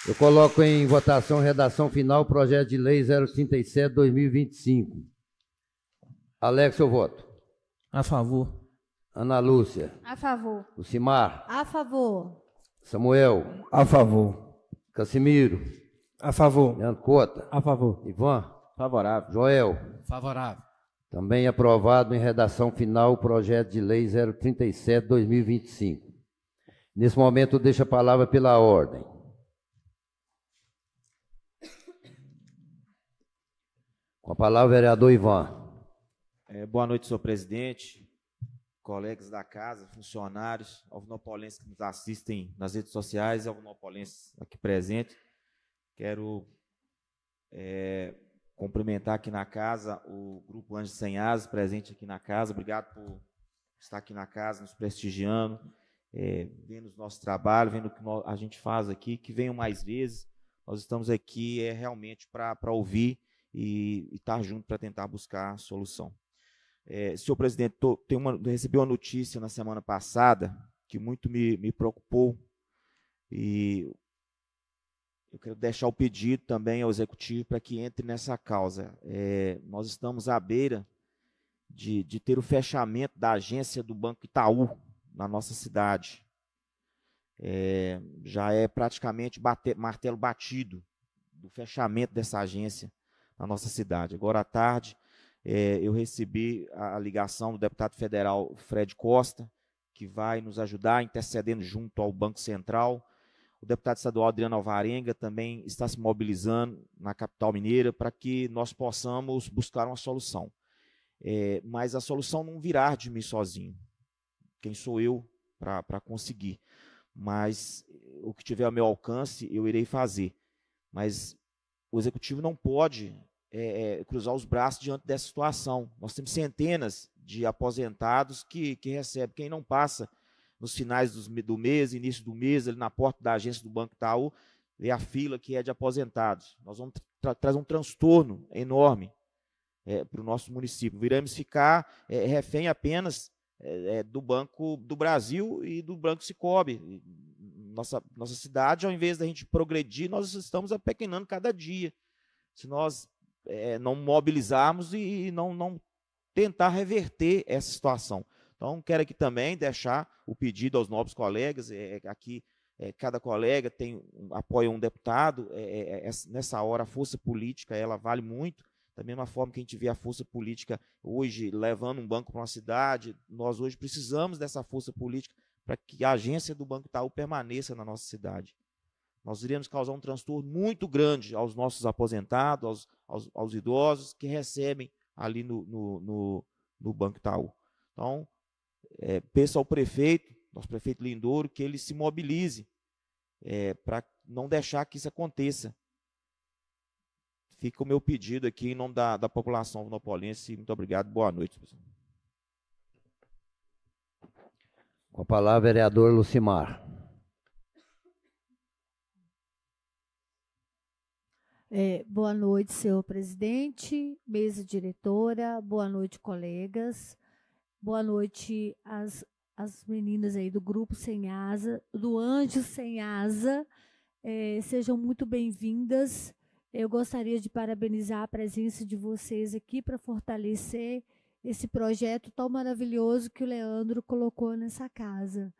Eu coloco em votação redação final projeto de lei 037/2025. Alex, seu voto. A favor. Ana Lúcia. A favor. Lucimar. A favor. Samuel. A favor. Cassimiro. A favor. Leandro Cota. A favor. Ivan. Favorável. Joel. Favorável. Também aprovado em redação final o projeto de lei 037/2025. Nesse momento, eu deixo a palavra pela ordem. Com a palavra, o vereador Ivan. Boa noite, senhor presidente, colegas da casa, funcionários, alvinopolenses que nos assistem nas redes sociais e alvinopolenses aqui presentes. Quero cumprimentar aqui na casa o Grupo Anjos Sem Asas, presente aqui na casa. Obrigado por estar aqui na casa, nos prestigiando, vendo o nosso trabalho, vendo o que a gente faz aqui, que venham mais vezes. Nós estamos aqui realmente para ouvir e estar junto para tentar buscar a solução. Senhor presidente, recebi uma notícia na semana passada que muito me preocupou, e eu quero deixar o pedido também ao Executivo para que entre nessa causa. Nós estamos à beira de ter o fechamento da agência do Banco Itaú na nossa cidade. Já é praticamente martelo batido do fechamento dessa agência na nossa cidade. Agora à tarde, eu recebi a ligação do deputado federal Fred Costa, que vai nos ajudar intercedendo junto ao Banco Central. O deputado estadual Adriano Alvarenga também está se mobilizando na capital mineira para que nós possamos buscar uma solução. Mas a solução não virá de mim sozinho. Quem sou eu para conseguir? Mas o que tiver ao meu alcance, eu irei fazer. Mas o Executivo não pode cruzar os braços diante dessa situação. Nós temos centenas de aposentados que recebem. Quem não passa nos finais do mês, início do mês, ali na porta da agência do Banco Itaú, vê a fila que é de aposentados. Nós vamos trazer um transtorno enorme para o nosso município. Viramos ficar refém apenas do Banco do Brasil e do Banco Sicobi. Nossa cidade, ao invés da gente progredir, nós estamos apequenando cada dia. Se nós não mobilizarmos e não tentar reverter essa situação. Então, quero aqui também deixar o pedido aos nobres colegas, aqui cada colega apoia um deputado, nessa hora a força política ela vale muito, da mesma forma que a gente vê a força política hoje levando um banco para uma cidade, nós hoje precisamos dessa força política para que a agência do Banco Itaú permaneça na nossa cidade. Nós iremos causar um transtorno muito grande aos nossos aposentados, aos idosos que recebem ali no Banco Itaú. Então, peço ao prefeito, nosso prefeito Lindouro, que ele se mobilize para não deixar que isso aconteça. Fica o meu pedido aqui em nome da população alvinopolense. Muito obrigado, boa noite, pessoal. Com a palavra, vereador Lucimar. Boa noite, senhor presidente, mesa diretora, boa noite, colegas. Boa noite às meninas aí do Grupo Sem Asa, do Anjo Sem Asa. Sejam muito bem-vindas. Eu gostaria de parabenizar a presença de vocês aqui para fortalecer esse projeto tão maravilhoso que o Leandro colocou nessa casa.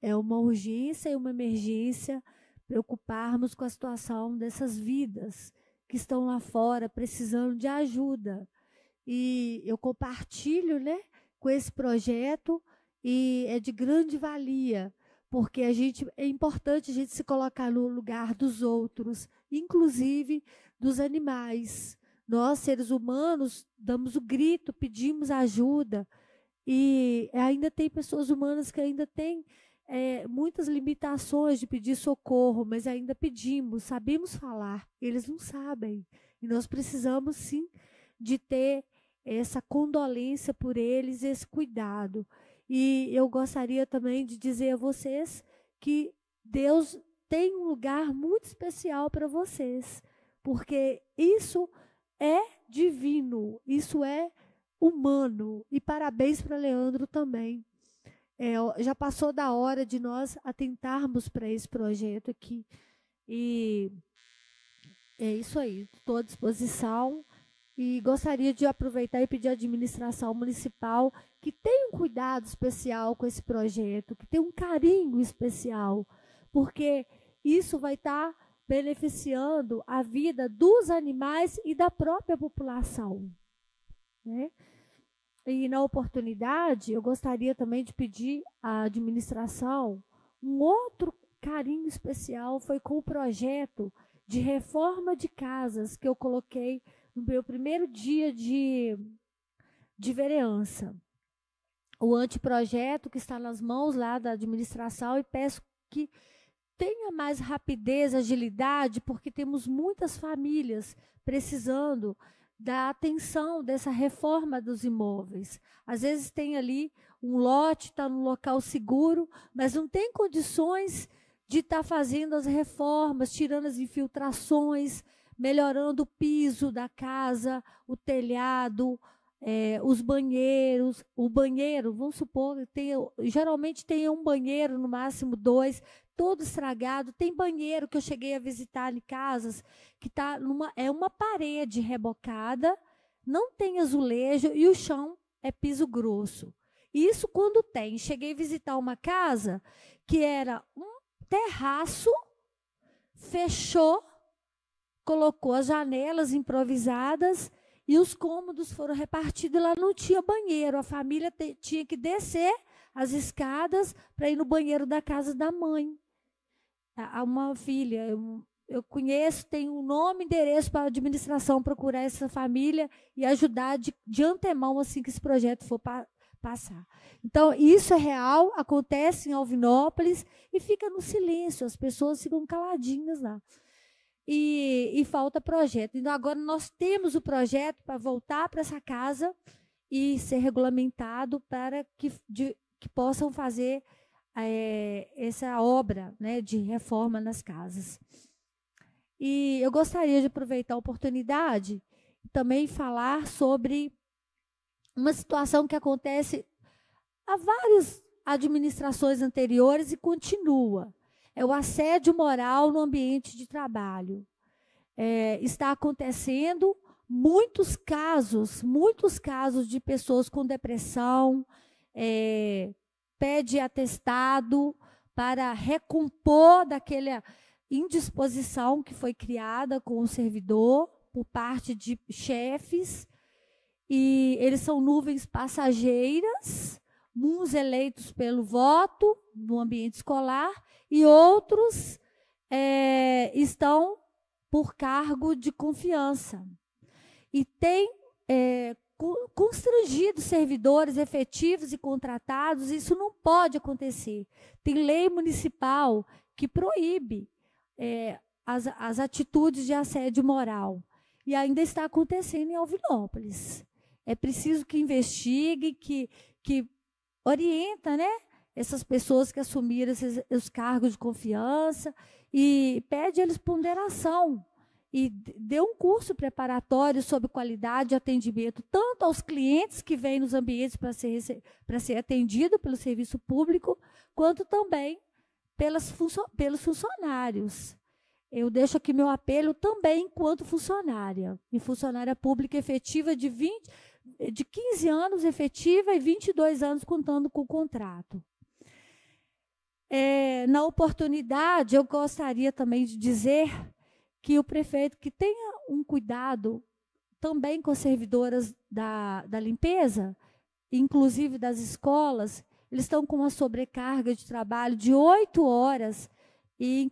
É uma urgência e uma emergência preocuparmos com a situação dessas vidas que estão lá fora precisando de ajuda. E eu compartilho, né, com esse projeto e é de grande valia, porque é importante a gente se colocar no lugar dos outros, inclusive dos animais. Nós, seres humanos, damos o grito, pedimos ajuda, e ainda tem pessoas humanas que ainda têm muitas limitações de pedir socorro, mas ainda pedimos, sabemos falar, eles não sabem. E nós precisamos, sim, de ter essa condolência por eles, esse cuidado. E eu gostaria também de dizer a vocês que Deus tem um lugar muito especial para vocês, porque isso é divino, isso é humano. E parabéns para Leandro também. Já passou da hora de nós atentarmos para esse projeto aqui. E é isso aí, estou à disposição. E gostaria de aproveitar e pedir à administração municipal que tenha um cuidado especial com esse projeto, que tenha um carinho especial, porque isso vai estar beneficiando a vida dos animais e da própria população, né? E, na oportunidade, eu gostaria também de pedir à administração um outro carinho especial, foi com o projeto de reforma de casas que eu coloquei no meu primeiro dia de vereança. O anteprojeto que está nas mãos lá da administração, e peço que tenha mais rapidez, agilidade, porque temos muitas famílias precisando da atenção dessa reforma dos imóveis. Às vezes tem ali um lote, está num local seguro, mas não tem condições de estar fazendo as reformas, tirando as infiltrações, melhorando o piso da casa, o telhado, os banheiros. O banheiro, vamos supor, geralmente tem um banheiro, no máximo 2, todo estragado. Tem banheiro que eu cheguei a visitar em casas que é uma parede rebocada, não tem azulejo e o chão é piso grosso. Isso quando tem. Cheguei a visitar uma casa que era um terraço, fechou, colocou as janelas improvisadas e os cômodos foram repartidos. Lá não tinha banheiro. A família tinha que descer as escadas para ir no banheiro da casa da mãe. Há uma filha, eu conheço, tem um nome e endereço para a administração procurar essa família e ajudar de antemão assim que esse projeto for passar. Então, isso é real, acontece em Alvinópolis e fica no silêncio, as pessoas ficam caladinhas lá. E falta projeto. Então, agora nós temos o projeto para voltar para essa casa e ser regulamentado para que possam fazer essa obra, né, de reforma nas casas. E eu gostaria de aproveitar a oportunidade e também falar sobre uma situação que acontece há várias administrações anteriores e continua. É o assédio moral no ambiente de trabalho. Está acontecendo muitos casos de pessoas com depressão, pede atestado para recompor daquela indisposição que foi criada com o servidor por parte de chefes, e eles são nuvens passageiras, uns eleitos pelo voto no ambiente escolar e outros estão por cargo de confiança. E tem constrangido servidores efetivos e contratados. Isso não pode acontecer. Tem lei municipal que proíbe as atitudes de assédio moral. E ainda está acontecendo em Alvinópolis. É preciso que investigue, que orienta, né, essas pessoas que assumiram os cargos de confiança e pede a eles ponderação e dê um curso preparatório sobre qualidade de atendimento, tanto aos clientes que vêm nos ambientes para ser atendido pelo serviço público, quanto também pelos funcionários. Eu deixo aqui meu apelo também enquanto funcionária, e funcionária pública efetiva de 15 anos efetiva e 22 anos contando com o contrato. Na oportunidade, eu gostaria também de dizer que o prefeito que tenha um cuidado também com as servidoras da limpeza, inclusive das escolas. Eles estão com uma sobrecarga de trabalho de 8 horas, e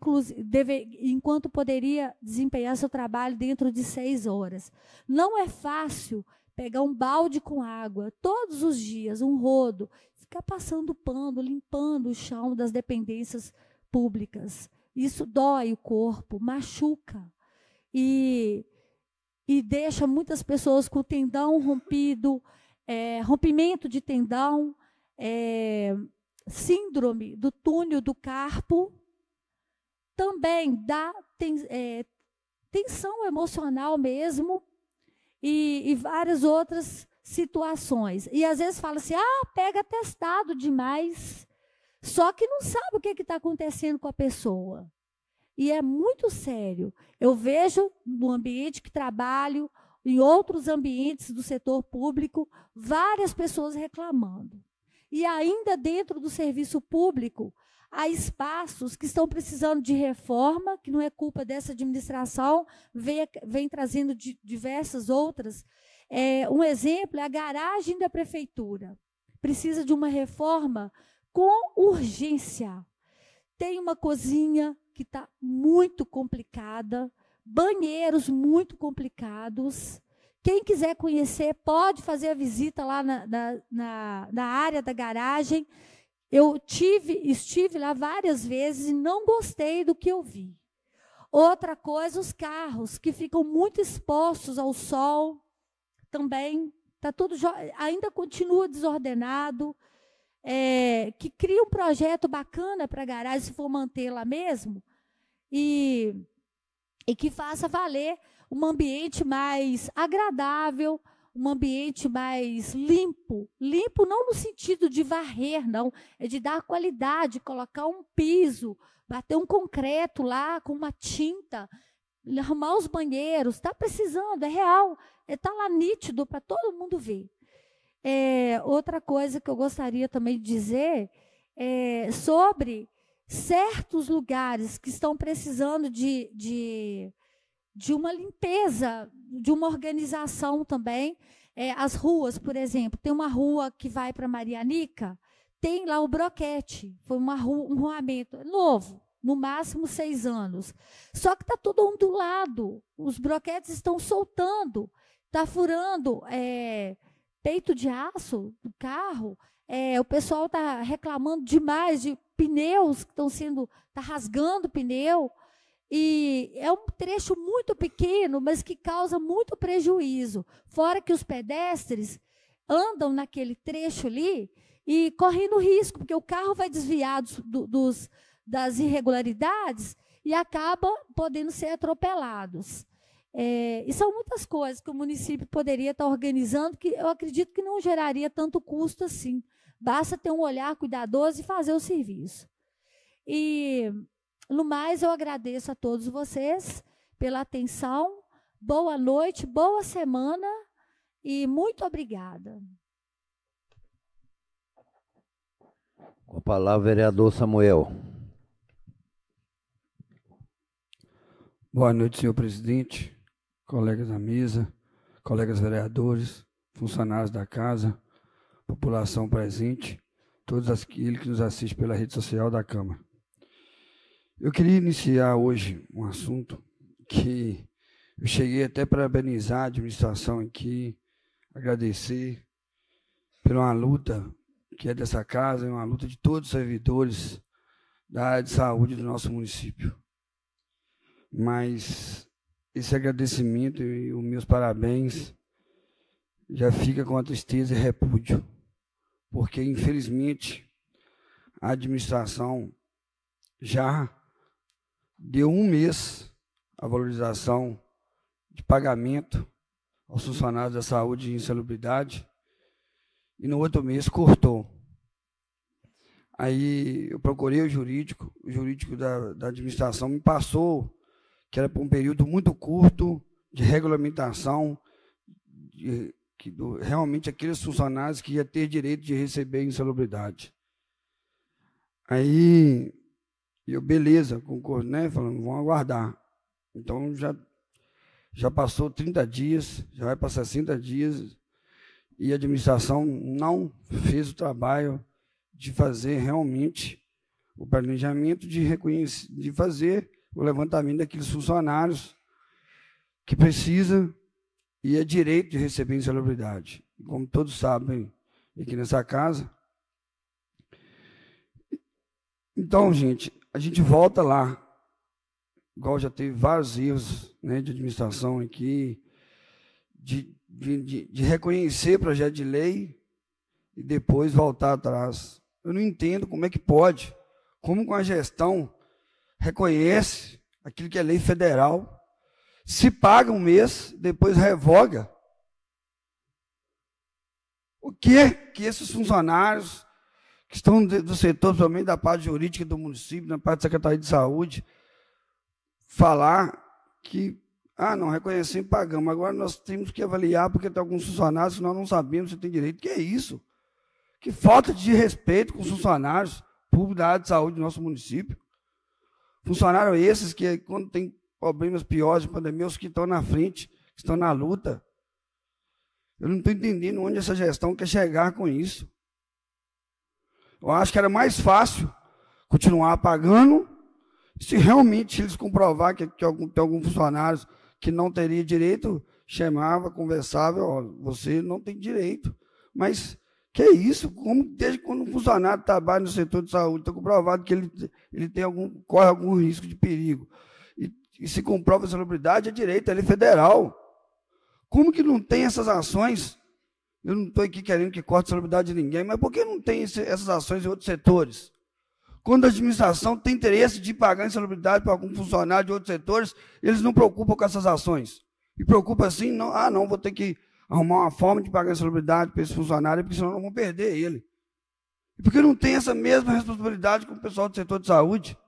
enquanto poderia desempenhar seu trabalho dentro de 6 horas. Não é fácil pegar um balde com água todos os dias, um rodo, ficar passando pano, limpando o chão das dependências públicas. Isso dói o corpo, machuca e deixa muitas pessoas com o tendão rompido, rompimento de tendão, síndrome do túnel do carpo. Também dá tensão emocional mesmo e várias outras situações. E às vezes fala assim, pega atestado demais, só que não sabe o que está acontecendo com a pessoa. E é muito sério. Eu vejo no ambiente que trabalho, em outros ambientes do setor público, várias pessoas reclamando. E ainda dentro do serviço público, há espaços que estão precisando de reforma, que não é culpa dessa administração, vem trazendo diversas outras. Um exemplo é a garagem da prefeitura. Precisa de uma reforma com urgência. Tem uma cozinha que está muito complicada, banheiros muito complicados. Quem quiser conhecer, pode fazer a visita lá na área da garagem. Eu estive lá várias vezes e não gostei do que eu vi. Outra coisa, os carros que ficam muito expostos ao sol, também tá tudo ainda continua desordenado. Que cria um projeto bacana para a garagem, se for manter lá mesmo, e que faça valer um ambiente mais agradável, um ambiente mais limpo. Limpo não no sentido de varrer, não, é de dar qualidade, colocar um piso, bater um concreto lá com uma tinta, arrumar os banheiros. Está precisando, é real, está lá nítido para todo mundo ver. Outra coisa que eu gostaria também de dizer é sobre certos lugares que estão precisando de uma limpeza, de uma organização também. As ruas, por exemplo, tem uma rua que vai para Marianica, tem lá o Broquete, foi um arruamento novo, no máximo 6 anos. Só que está tudo ondulado, os broquetes estão soltando, está furando peito de aço do carro, o pessoal está reclamando demais de pneus que estão está rasgando o pneu, e é um trecho muito pequeno, mas que causa muito prejuízo. Fora que os pedestres andam naquele trecho ali e correndo risco, porque o carro vai desviar das irregularidades e acaba podendo ser atropelados. E são muitas coisas que o município poderia estar organizando, que eu acredito que não geraria tanto custo assim. Basta ter um olhar cuidadoso e fazer o serviço. E, no mais, eu agradeço a todos vocês pela atenção. Boa noite, boa semana e muito obrigada. Com a palavra, vereador Samuel. Boa noite, senhor presidente, colegas da mesa, colegas vereadores, funcionários da casa, população presente, todos aqueles que nos assistem pela rede social da Câmara. Eu queria iniciar hoje um assunto que eu cheguei até para parabenizar a administração aqui, agradecer por uma luta que é dessa casa, é uma luta de todos os servidores da área de saúde do nosso município. Mas esse agradecimento e os meus parabéns já fica com a tristeza e repúdio, porque, infelizmente, a administração já deu 1 mês a valorização de pagamento aos funcionários da saúde e insalubridade, e no outro mês cortou. Aí eu procurei o jurídico da administração me passou que era por um período muito curto de regulamentação, realmente aqueles funcionários que iam ter direito de receber insalubridade. Aí, eu, beleza, concordo, né? Falando, vamos aguardar. Então, já passou 30 dias, já vai para 60 dias, e a administração não fez o trabalho de fazer realmente o planejamento de fazer o levantamento daqueles funcionários que precisam e é direito de receber insalubridade. Como todos sabem aqui nessa casa. Então, gente, a gente volta lá, igual já teve vários erros, né, de administração aqui, de reconhecer projeto de lei e depois voltar atrás. Eu não entendo como é que pode, como com a gestão reconhece aquilo que é lei federal, se paga 1 mês, depois revoga. O que esses funcionários que estão do setor, principalmente da parte jurídica do município, da parte da Secretaria de Saúde, falar que, não, reconhecemos e pagamos, agora nós temos que avaliar, porque tem alguns funcionários que nós não sabemos se tem direito. Que é isso? Que falta de respeito com os funcionários públicos da área de saúde do nosso município. Funcionários esses que, quando tem problemas piores de pandemia, os que estão na frente, que estão na luta. Eu não estou entendendo onde essa gestão quer chegar com isso. Eu acho que era mais fácil continuar pagando, se realmente eles comprovar que tem algum funcionário que não teria direito, chamava, conversava, você não tem direito. Mas que é isso? Desde quando um funcionário trabalha no setor de saúde, está comprovado que ele corre algum risco de perigo, e se comprova a insalubridade, é direito, é lei federal. Como que não tem essas ações? Eu não estou aqui querendo que corte a insalubridade de ninguém, mas por que não tem essas ações em outros setores? Quando a administração tem interesse de pagar insalubridade para algum funcionário de outros setores, eles não preocupam com essas ações. E preocupa assim, não, vou ter que arrumar uma forma de pagar insalubridade para esse funcionário, porque senão não vão perder ele. E porque não tem essa mesma responsabilidade com o pessoal do setor de saúde?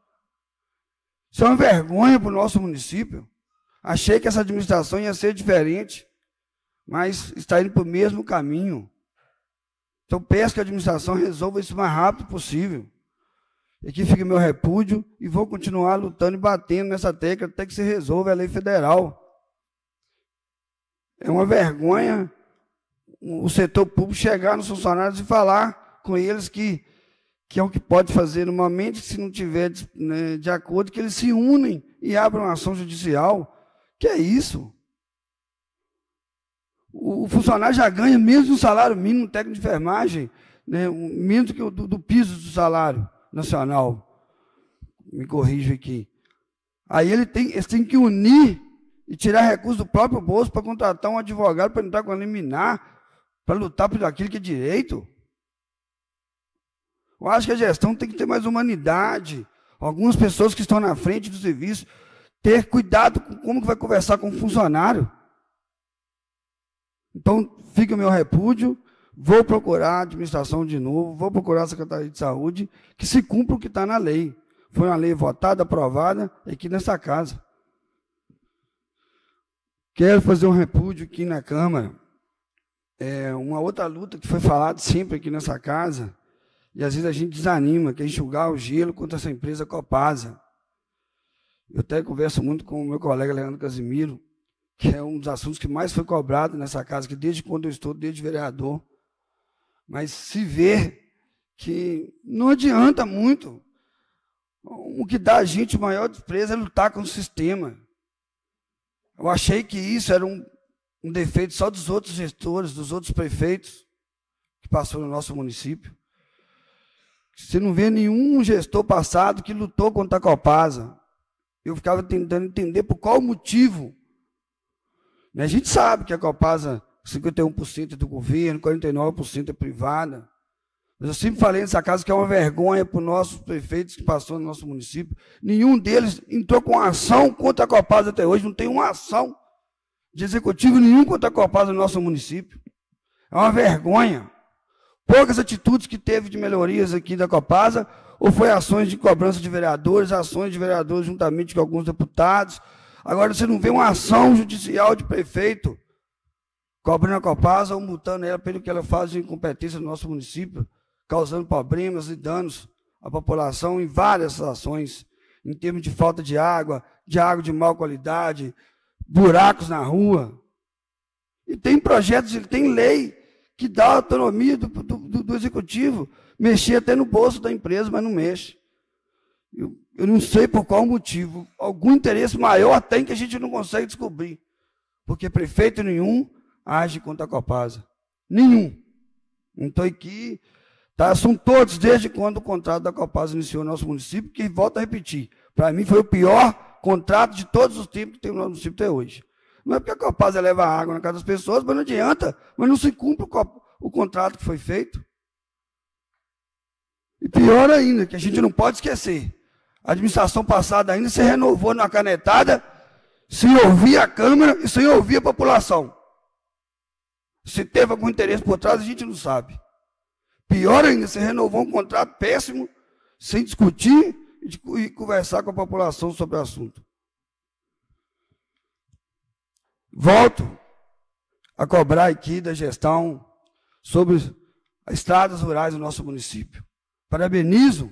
Isso é uma vergonha para o nosso município. Achei que essa administração ia ser diferente, mas está indo para o mesmo caminho. Então, peço que a administração resolva isso o mais rápido possível. E aqui fica meu repúdio e vou continuar lutando e batendo nessa tecla até que se resolva a lei federal. É uma vergonha o setor público chegar nos funcionários e falar com eles que é o que pode fazer normalmente, se não tiver de acordo, que eles se unem e abram uma ação judicial. Que é isso? O funcionário já ganha mesmo um salário mínimo técnico de enfermagem, né, menos que do piso do salário nacional. Me corrijo aqui. Aí eles têm que unir e tirar recursos do próprio bolso para contratar um advogado para entrar com a liminar, para lutar por aquilo que é direito. Eu acho que a gestão tem que ter mais humanidade. Algumas pessoas que estão na frente do serviço, ter cuidado com como que vai conversar com o funcionário. Então, fica o meu repúdio, vou procurar a administração de novo, vou procurar a Secretaria de Saúde, que se cumpra o que está na lei. Foi uma lei votada, aprovada aqui nessa casa. Quero fazer um repúdio aqui na Câmara. Uma outra luta que foi falada sempre aqui nessa casa, e às vezes a gente desanima, que é enxugar o gelo contra essa empresa Copasa. Eu até converso muito com o meu colega Leandro Casimiro, que é um dos assuntos que mais foi cobrado nessa casa, que desde quando eu estou, desde vereador. Mas se vê que não adianta muito. O que dá a gente o maior desprezo é lutar com o sistema. Eu achei que isso era um defeito só dos outros gestores, dos outros prefeitos que passou no nosso município. Você não vê nenhum gestor passado que lutou contra a Copasa. Eu ficava tentando entender por qual motivo. A gente sabe que a Copasa, 51% é do governo, 49% é privada. Mas eu sempre falei nessa casa que é uma vergonha para os nossos prefeitos que passou no nosso município. Nenhum deles entrou com ação contra a Copasa até hoje. Não tem uma ação de executivo nenhum contra a Copasa no nosso município. É uma vergonha. Poucas atitudes que teve de melhorias aqui da Copasa, ou foi ações de cobrança de vereadores, ações de vereadores juntamente com alguns deputados. Agora você não vê uma ação judicial de prefeito cobrando a Copasa ou multando ela pelo que ela faz de incompetência no nosso município, causando problemas e danos à população em várias ações, em termos de falta de água de má qualidade, buracos na rua. E tem projetos, tem lei que dá autonomia do executivo, mexer até no bolso da empresa, mas não mexe. Eu não sei por qual motivo, algum interesse maior tem que a gente não consegue descobrir, porque prefeito nenhum age contra a Copasa. Nenhum. Então aqui, são todos desde quando o contrato da Copasa iniciou no nosso município, que volto a repetir, para mim foi o pior contrato de todos os tempos que tem no nosso município até hoje. Não é porque a Copasa leva água na casa das pessoas, mas não adianta, mas não se cumpre o contrato que foi feito. E pior ainda, que a gente não pode esquecer, a administração passada ainda se renovou na canetada, sem ouvir a Câmara e sem ouvir a população. Se teve algum interesse por trás, a gente não sabe. Pior ainda, se renovou um contrato péssimo, sem discutir e conversar com a população sobre o assunto. Volto a cobrar aqui da gestão sobre as estradas rurais do nosso município. Parabenizo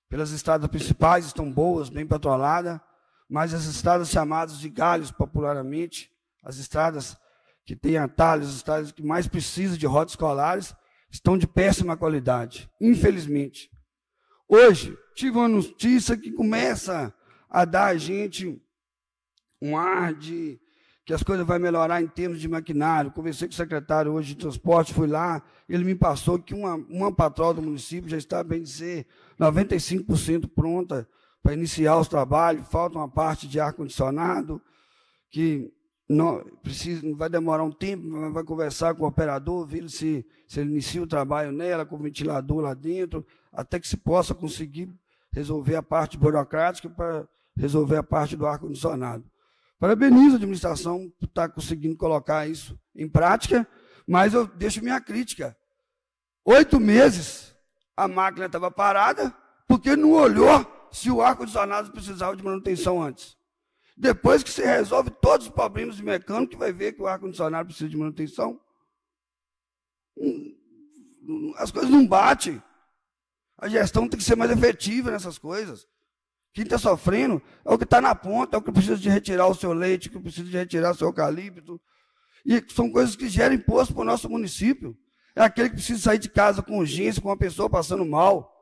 pelas estradas principais, estão boas, bem patroladas, mas as estradas chamadas de galhos popularmente, as estradas que têm atalhos, as estradas que mais precisam de rotas escolares, estão de péssima qualidade, infelizmente. Hoje, tive uma notícia que começa a dar a gente um ar de que as coisas vão melhorar em termos de maquinário. Conversei com o secretário hoje de transporte, fui lá, ele me passou que uma patroa do município já está, bem dizer, 95% pronta para iniciar os trabalhos, falta uma parte de ar-condicionado, que não vai demorar um tempo, mas vai conversar com o operador, ver se ele inicia o trabalho nela, com o ventilador lá dentro, até que se possa conseguir resolver a parte burocrática para resolver a parte do ar-condicionado. Parabenizo a administração por estar conseguindo colocar isso em prática, mas eu deixo minha crítica. 8 meses a máquina estava parada porque não olhou se o ar-condicionado precisava de manutenção antes. Depois que você resolve todos os problemas de mecânico, que vai ver que o ar-condicionado precisa de manutenção, as coisas não batem. A gestão tem que ser mais efetiva nessas coisas. Quem está sofrendo é o que está na ponta, é o que precisa de retirar o seu leite, que precisa de retirar o seu eucalipto. E são coisas que geram imposto para o nosso município. É aquele que precisa sair de casa com urgência, com uma pessoa passando mal.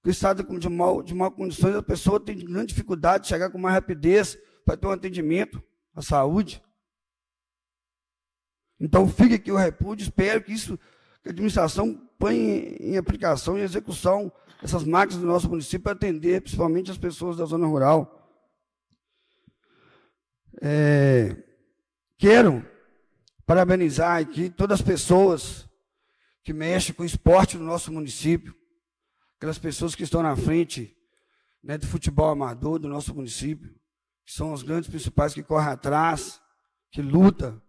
Que está de mal condições, a pessoa tem grande dificuldade de chegar com mais rapidez para ter um atendimento à saúde. Então, fica aqui o repúdio, espero que a administração ponha em aplicação e execução essas máquinas do nosso município para atender, principalmente as pessoas da zona rural. Quero parabenizar aqui todas as pessoas que mexem com o esporte no nosso município, aquelas pessoas que estão na frente, né, do futebol amador do nosso município, que são os grandes principais que correm atrás, que lutam.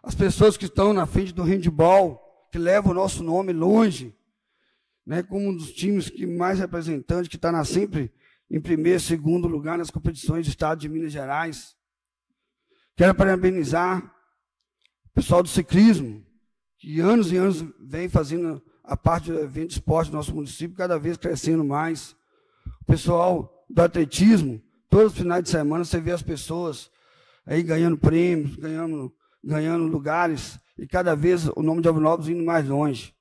As pessoas que estão na frente do handebol, que levam o nosso nome longe, né, como um dos times que mais representantes, que está sempre em primeiro e segundo lugar nas competições do estado de Minas Gerais. Quero parabenizar o pessoal do ciclismo, que anos e anos vem fazendo a parte do evento de esporte do nosso município, cada vez crescendo mais. O pessoal do atletismo, todos os finais de semana você vê as pessoas aí ganhando prêmios, ganhando lugares, e cada vez o nome de Alvinópolis indo mais longe.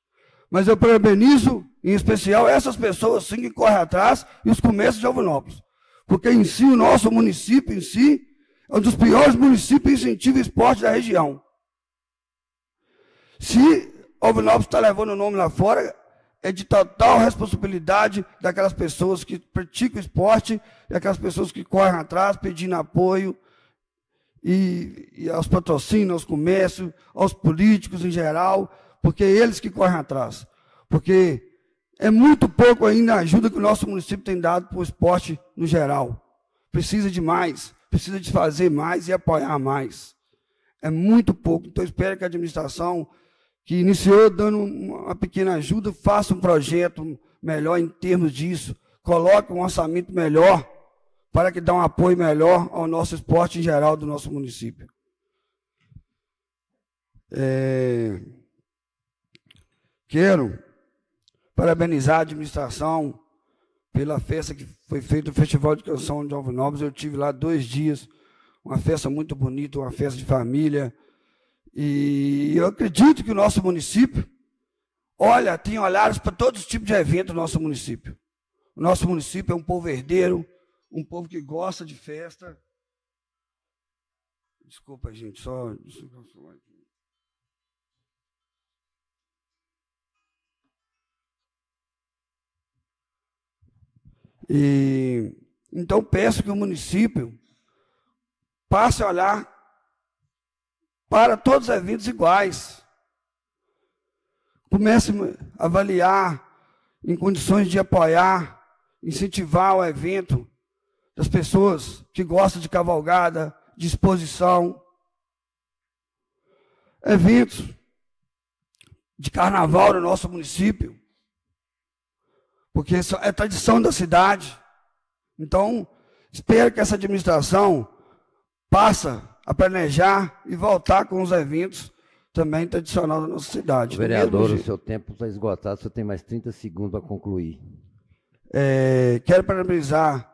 Mas eu parabenizo, em especial, essas pessoas sim, que correm atrás e os comércios de Alvinópolis. Porque em si, o nosso município em si, é um dos piores municípios em incentivo ao esporte da região. Se Alvinópolis está levando o nome lá fora, é de total responsabilidade daquelas pessoas que praticam esporte e aquelas pessoas que correm atrás pedindo apoio e aos patrocínios, aos comércios, aos políticos em geral, porque é eles que correm atrás. Porque é muito pouco ainda a ajuda que o nosso município tem dado para o esporte no geral. Precisa de mais, precisa de fazer mais e apoiar mais. É muito pouco. Então, espero que a administração, que iniciou dando uma pequena ajuda, faça um projeto melhor em termos disso, coloque um orçamento melhor, para que dê um apoio melhor ao nosso esporte em geral do nosso município. Quero parabenizar a administração pela festa que foi feita, o Festival de Canção de Alvinópolis. Eu tive lá 2 dias, uma festa muito bonita, uma festa de família. E eu acredito que o nosso município, tem olhares para todos os tipos de eventos do nosso município. O nosso município é um povo herdeiro, um povo que gosta de festa. Desculpa, gente, só... Então, peço que o município passe a olhar para todos os eventos iguais. Comece a avaliar em condições de apoiar, incentivar o evento das pessoas que gostam de cavalgada, de exposição. Eventos de carnaval no nosso município, porque isso é tradição da cidade. Então, espero que essa administração passe a planejar e voltar com os eventos também tradicionais da nossa cidade. Vereador, o seu tempo está esgotado, você tem mais 30 segundos para concluir. Quero parabenizar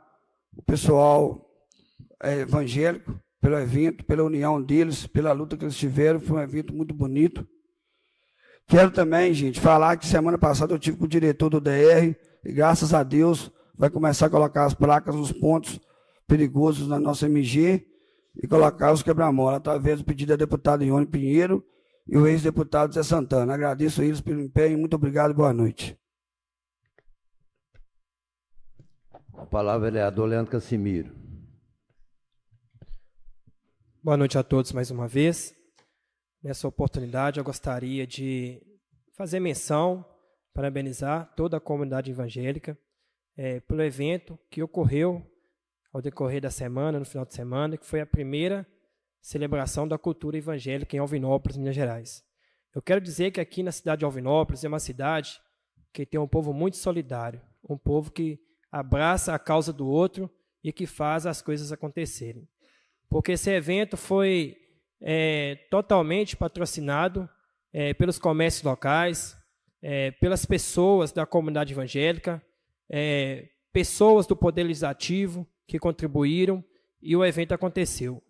o pessoal evangélico pelo evento, pela união deles, pela luta que eles tiveram. Foi um evento muito bonito. Quero também, gente, falar que semana passada eu tive com o diretor do DR e, graças a Deus, vai começar a colocar as placas nos pontos perigosos na nossa MG e colocar os quebra-mola, através do pedido da deputada Ione Pinheiro e o ex-deputado Zé Santana. Agradeço a eles pelo empenho. Muito obrigado e boa noite. A palavra é vereador Leandro Cassimiro. Boa noite a todos mais uma vez. Nessa oportunidade, eu gostaria de fazer menção, parabenizar toda a comunidade evangélica pelo evento que ocorreu ao decorrer da semana, no final de semana, que foi a primeira celebração da cultura evangélica em Alvinópolis, Minas Gerais. Eu quero dizer que aqui na cidade de Alvinópolis é uma cidade que tem um povo muito solidário, um povo que abraça a causa do outro e que faz as coisas acontecerem. Porque esse evento foi totalmente patrocinado pelos comércios locais, pelas pessoas da comunidade evangélica, pessoas do Poder Legislativo que contribuíram e o evento aconteceu.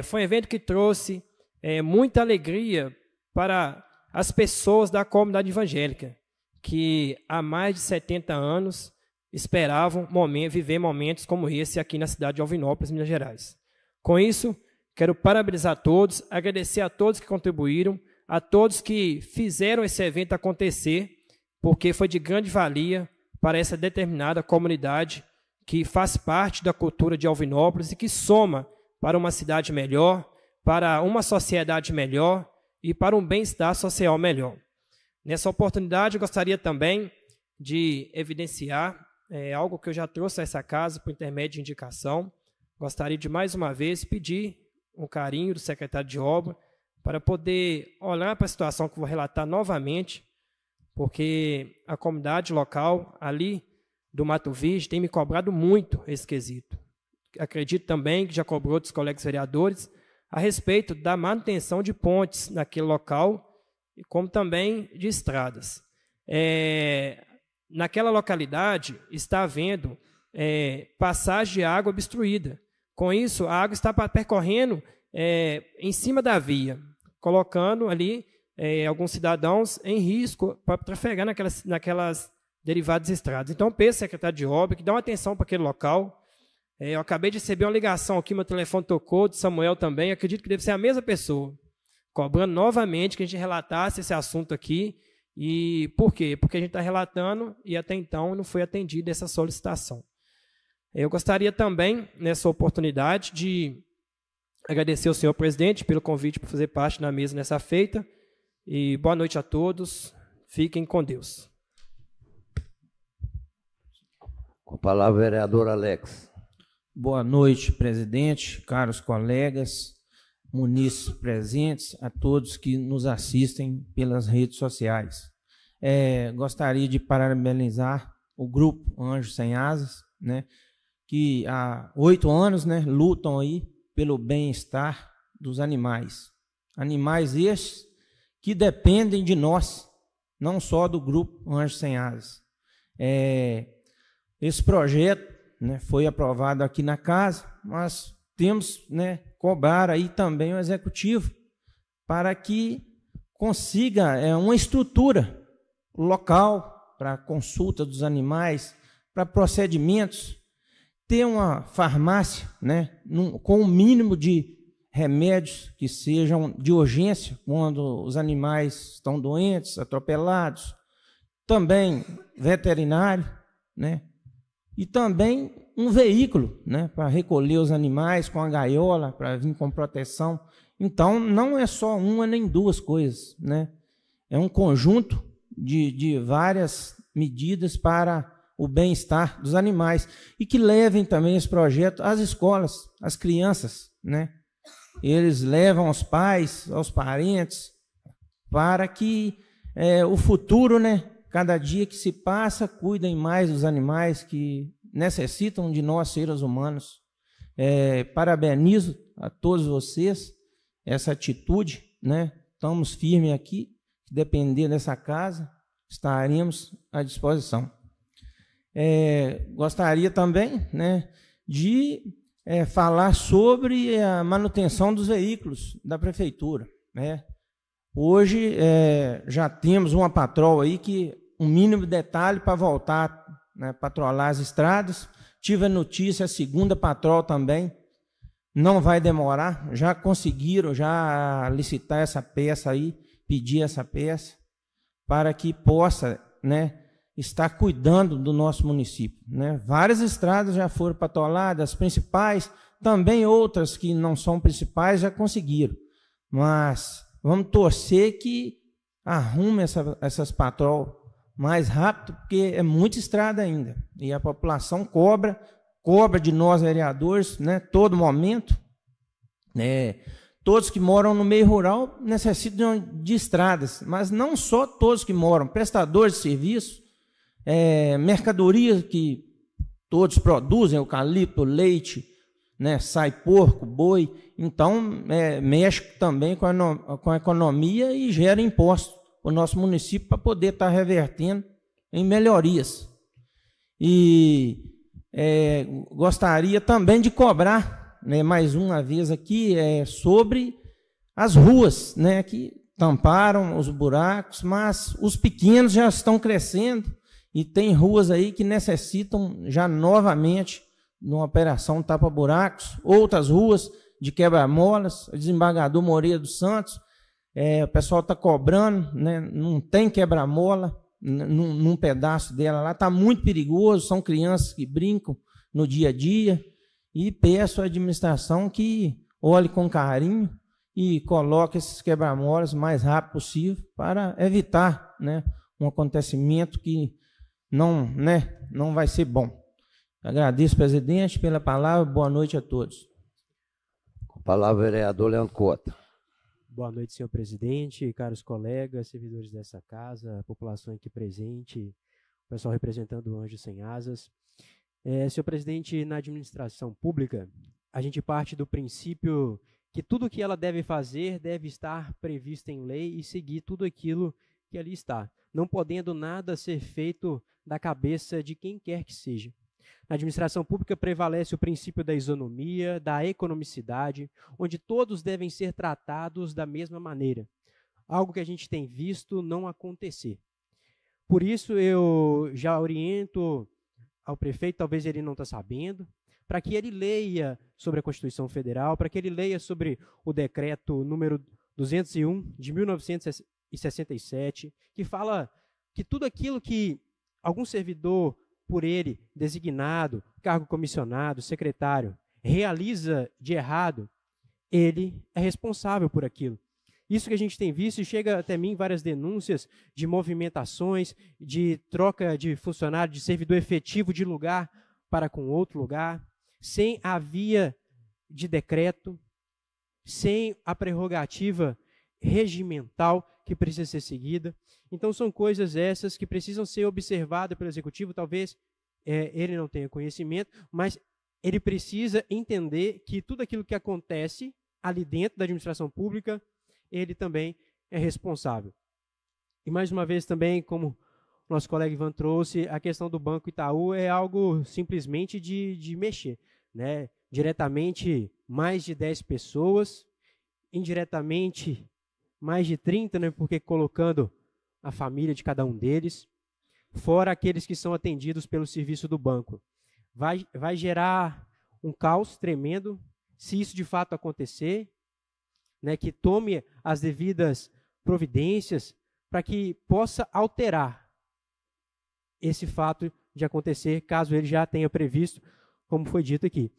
Foi um evento que trouxe muita alegria para as pessoas da comunidade evangélica, que há mais de 70 anos esperavam viver momentos como esse aqui na cidade de Alvinópolis, Minas Gerais. Com isso, quero parabenizar a todos, agradecer a todos que contribuíram, a todos que fizeram esse evento acontecer, porque foi de grande valia para essa determinada comunidade que faz parte da cultura de Alvinópolis e que soma para uma cidade melhor, para uma sociedade melhor e para um bem-estar social melhor. Nessa oportunidade, eu gostaria também de evidenciar algo que eu já trouxe a essa casa por intermédio de indicação. Gostaria de, mais uma vez, pedir um carinho do secretário de obra para poder olhar para a situação que eu vou relatar novamente, porque a comunidade local ali do Mato Verde tem me cobrado muito esse quesito. Acredito também que já cobrou dos colegas vereadores a respeito da manutenção de pontes naquele local, como também de estradas. Naquela localidade está havendo passagem de água obstruída. Com isso, a água está percorrendo em cima da via, colocando ali alguns cidadãos em risco para trafegar naquelas derivadas estradas. Então, peço, secretário de obra, que dá uma atenção para aquele local. Eu acabei de receber uma ligação aqui, meu telefone tocou, de Samuel também, acredito que deve ser a mesma pessoa, cobrando novamente que a gente relatasse esse assunto aqui. E por quê? Porque a gente está relatando e até então não foi atendida essa solicitação. Eu gostaria também, nessa oportunidade, de agradecer ao senhor presidente pelo convite para fazer parte da mesa nessa feita. E boa noite a todos. Fiquem com Deus. Com a palavra, vereador Alex. Boa noite, presidente, caros colegas, munícipes presentes, a todos que nos assistem pelas redes sociais. Gostaria de parabenizar o grupo Anjos Sem Asas, né, que há 8 anos, né, lutam aí pelo bem-estar dos animais. Animais estes que dependem de nós, não só do grupo Anjos Sem Asas. Esse projeto, né, foi aprovado aqui na casa, mas temos, né, cobrar aí também o executivo para que consiga uma estrutura local para consulta dos animais, para procedimentos, ter uma farmácia, né, com o mínimo de remédios que sejam de urgência quando os animais estão doentes, atropelados, também veterinário, né, e também um veículo, né, para recolher os animais com a gaiola, para vir com proteção. Então, não é só uma nem duas coisas, né? É um conjunto de várias medidas para o bem-estar dos animais e que levem também esse projeto às escolas, às crianças, né? Eles levam aos pais, aos parentes, para que o futuro, né, cada dia que se passa, cuidem mais dos animais que necessitam de nós, seres humanos. Parabenizo a todos vocês, essa atitude, né? Estamos firmes aqui, depender dessa casa, estaremos à disposição. Gostaria também, né, de falar sobre a manutenção dos veículos da prefeitura, né? Hoje já temos uma patroa aí que um mínimo de detalhe para voltar, né, patrolar as estradas. Tive a notícia, a segunda patrol também, não vai demorar, já conseguiram já licitar essa peça aí, pedir essa peça, para que possa, né, estar cuidando do nosso município, né? Várias estradas já foram patroladas, as principais, também outras que não são principais já conseguiram, mas vamos torcer que arrume essas patrol mais rápido, porque é muita estrada ainda, e a população cobra cobra de nós, vereadores, né, todo momento. Todos que moram no meio rural necessitam de estradas, mas não só todos que moram, prestadores de serviço, mercadorias que todos produzem, eucalipto, leite, né, sai porco, boi, então mexe também com a economia e gera imposto para o nosso município para poder estar revertendo em melhorias. E gostaria também de cobrar, né, mais uma vez aqui, sobre as ruas, né, que tamparam os buracos, mas os pequenos já estão crescendo e tem ruas aí que necessitam já novamente de uma operação tapa-buracos, outras ruas de quebra-molas, desembargador Moreira dos Santos, o pessoal está cobrando, né, não tem quebra-mola num pedaço dela lá, está muito perigoso, são crianças que brincam no dia a dia, e peço à administração que olhe com carinho e coloque esses quebra-molas o mais rápido possível para evitar, né, um acontecimento que não vai ser bom. Agradeço, presidente, pela palavra. Boa noite a todos. Com a palavra, vereador Leandro Cota. Boa noite, senhor presidente, caros colegas, servidores dessa casa, população aqui presente, pessoal representando o Anjo Sem Asas. Senhor presidente, na administração pública, a gente parte do princípio que tudo o que ela deve fazer deve estar previsto em lei e seguir tudo aquilo que ali está, não podendo nada ser feito da cabeça de quem quer que seja. Na administração pública prevalece o princípio da isonomia, da economicidade, onde todos devem ser tratados da mesma maneira, algo que a gente tem visto não acontecer. Por isso, eu já oriento ao prefeito, talvez ele não está sabendo, para que ele leia sobre a Constituição Federal, para que ele leia sobre o decreto número 201 de 1967, que fala que tudo aquilo que algum servidor por ele designado, cargo comissionado, secretário, realiza de errado, ele é responsável por aquilo. Isso que a gente tem visto, e chega até mim várias denúncias de movimentações, de troca de funcionário, de servidor efetivo de lugar para com outro lugar, sem a via de decreto, sem a prerrogativa regimental que precisa ser seguida. Então, são coisas essas que precisam ser observadas pelo Executivo. Talvez ele não tenha conhecimento, mas ele precisa entender que tudo aquilo que acontece ali dentro da administração pública, ele também é responsável. E, mais uma vez, também, como o nosso colega Ivan trouxe, a questão do Banco Itaú é algo simplesmente de mexer, né? Diretamente, mais de 10 pessoas, indiretamente, mais de 30, né? Porque colocando a família de cada um deles, fora aqueles que são atendidos pelo serviço do banco. Vai gerar um caos tremendo, se isso de fato acontecer, né, que tome as devidas providências para que possa alterar esse fato de acontecer, caso ele já tenha previsto, como foi dito aqui.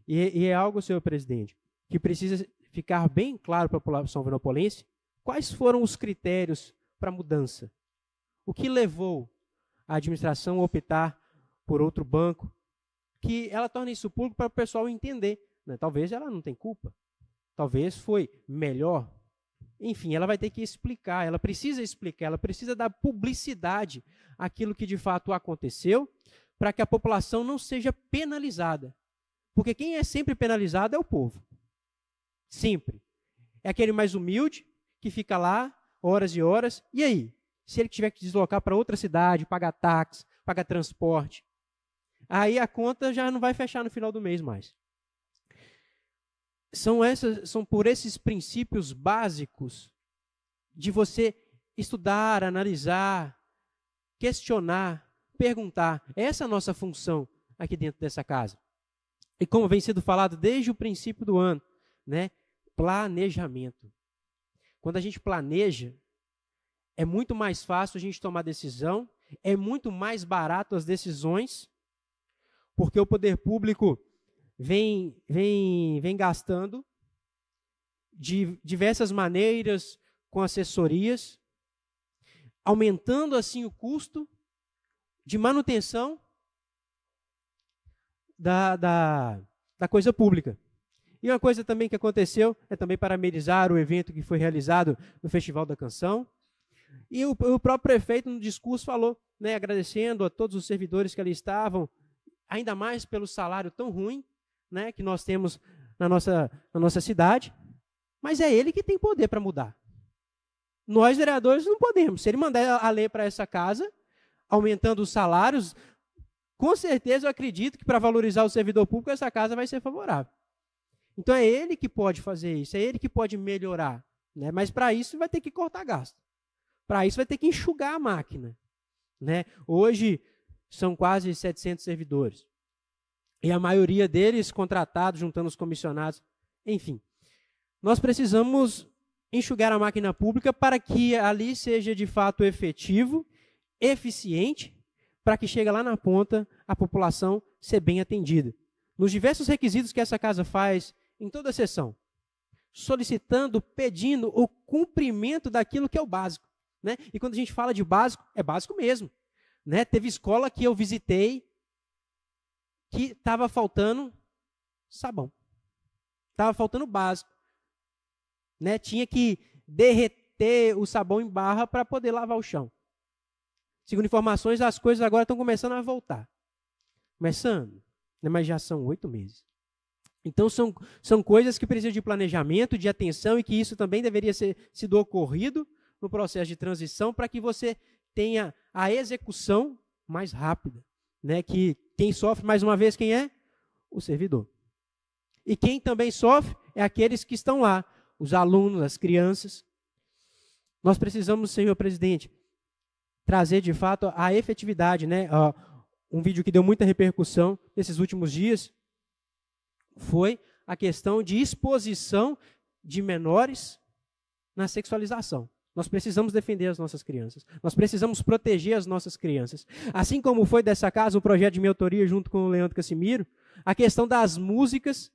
E é algo, senhor presidente, que precisa ficar bem claro para a população vinopolense quais foram os critérios para a mudança. O que levou a administração a optar por outro banco, que ela torna isso público para o pessoal entender, né? Talvez ela não tenha culpa, talvez foi melhor. Enfim, ela vai ter que explicar, ela precisa explicar, ela precisa dar publicidade àquilo que de fato aconteceu, para que a população não seja penalizada. Porque quem é sempre penalizado é o povo. Sempre. É aquele mais humilde, que fica lá horas e horas. E aí? Se ele tiver que deslocar para outra cidade, pagar táxi, pagar transporte, aí a conta já não vai fechar no final do mês mais. São por esses princípios básicos de você estudar, analisar, questionar, perguntar. Essa é a nossa função aqui dentro dessa casa. E como vem sendo falado desde o princípio do ano, né? Planejamento. Quando a gente planeja, é muito mais fácil a gente tomar decisão, é muito mais barato as decisões, porque o poder público vem gastando de diversas maneiras com assessorias, aumentando assim o custo de manutenção da coisa pública. E uma coisa também que aconteceu é também parabenizar o evento que foi realizado no Festival da Canção. E o próprio prefeito, no discurso, falou, né, agradecendo a todos os servidores que ali estavam, ainda mais pelo salário tão ruim, né, que nós temos na nossa cidade. Mas é ele que tem poder para mudar. Nós, vereadores, não podemos. Se ele mandar a lei para essa casa, aumentando os salários, com certeza eu acredito que para valorizar o servidor público, essa casa vai ser favorável. Então é ele que pode fazer isso, é ele que pode melhorar. Né? Mas para isso vai ter que cortar gasto. Para isso vai ter que enxugar a máquina. Né? Hoje são quase 700 servidores. E a maioria deles contratados, juntando os comissionados. Enfim, nós precisamos enxugar a máquina pública para que ali seja de fato efetivo, eficiente, para que chegue lá na ponta a população ser bem atendida. Nos diversos requisitos que essa casa faz em toda a sessão, solicitando, pedindo o cumprimento daquilo que é o básico. Né? E quando a gente fala de básico, é básico mesmo. Né? Teve escola que eu visitei que estava faltando sabão. Estava faltando básico. Né? Tinha que derreter o sabão em barra para poder lavar o chão. Segundo informações, as coisas agora estão começando a voltar. Começando, né? Mas já são 8 meses. Então, são coisas que precisam de planejamento, de atenção, e que isso também deveria ser sido ocorrido no processo de transição para que você tenha a execução mais rápida. Né? Que quem sofre, mais uma vez, quem é? O servidor. E quem também sofre é aqueles que estão lá, os alunos, as crianças. Nós precisamos, senhor presidente, trazer de fato a efetividade. Né? Um vídeo que deu muita repercussão nesses últimos dias foi a questão de exposição de menores na sexualização. Nós precisamos defender as nossas crianças. Nós precisamos proteger as nossas crianças. Assim como foi dessa casa, o projeto de minha autoria junto com o Leandro Cassimiro, a questão das músicas,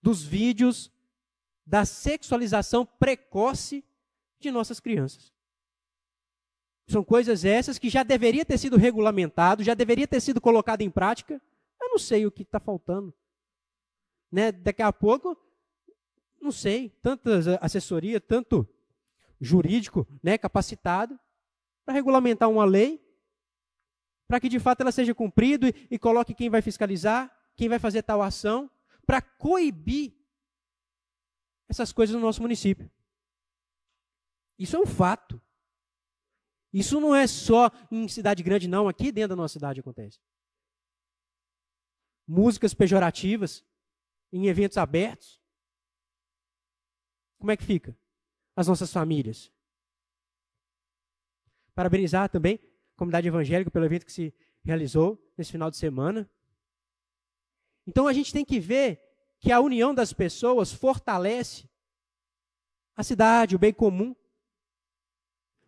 dos vídeos, da sexualização precoce de nossas crianças. São coisas essas que já deveria ter sido regulamentado, já deveria ter sido colocado em prática. Eu não sei o que está faltando. Né? Daqui a pouco, não sei, tanta assessoria, tanto jurídico, né, capacitado, para regulamentar uma lei, para que de fato ela seja cumprida e coloque quem vai fiscalizar, quem vai fazer tal ação, para coibir essas coisas no nosso município. Isso é um fato. Isso não é só em cidade grande, não. Aqui dentro da nossa cidade acontece. Músicas pejorativas em eventos abertos. Como é que fica? As nossas famílias. Parabenizar também a comunidade evangélica pelo evento que se realizou nesse final de semana. Então a gente tem que ver que a união das pessoas fortalece a cidade, o bem comum.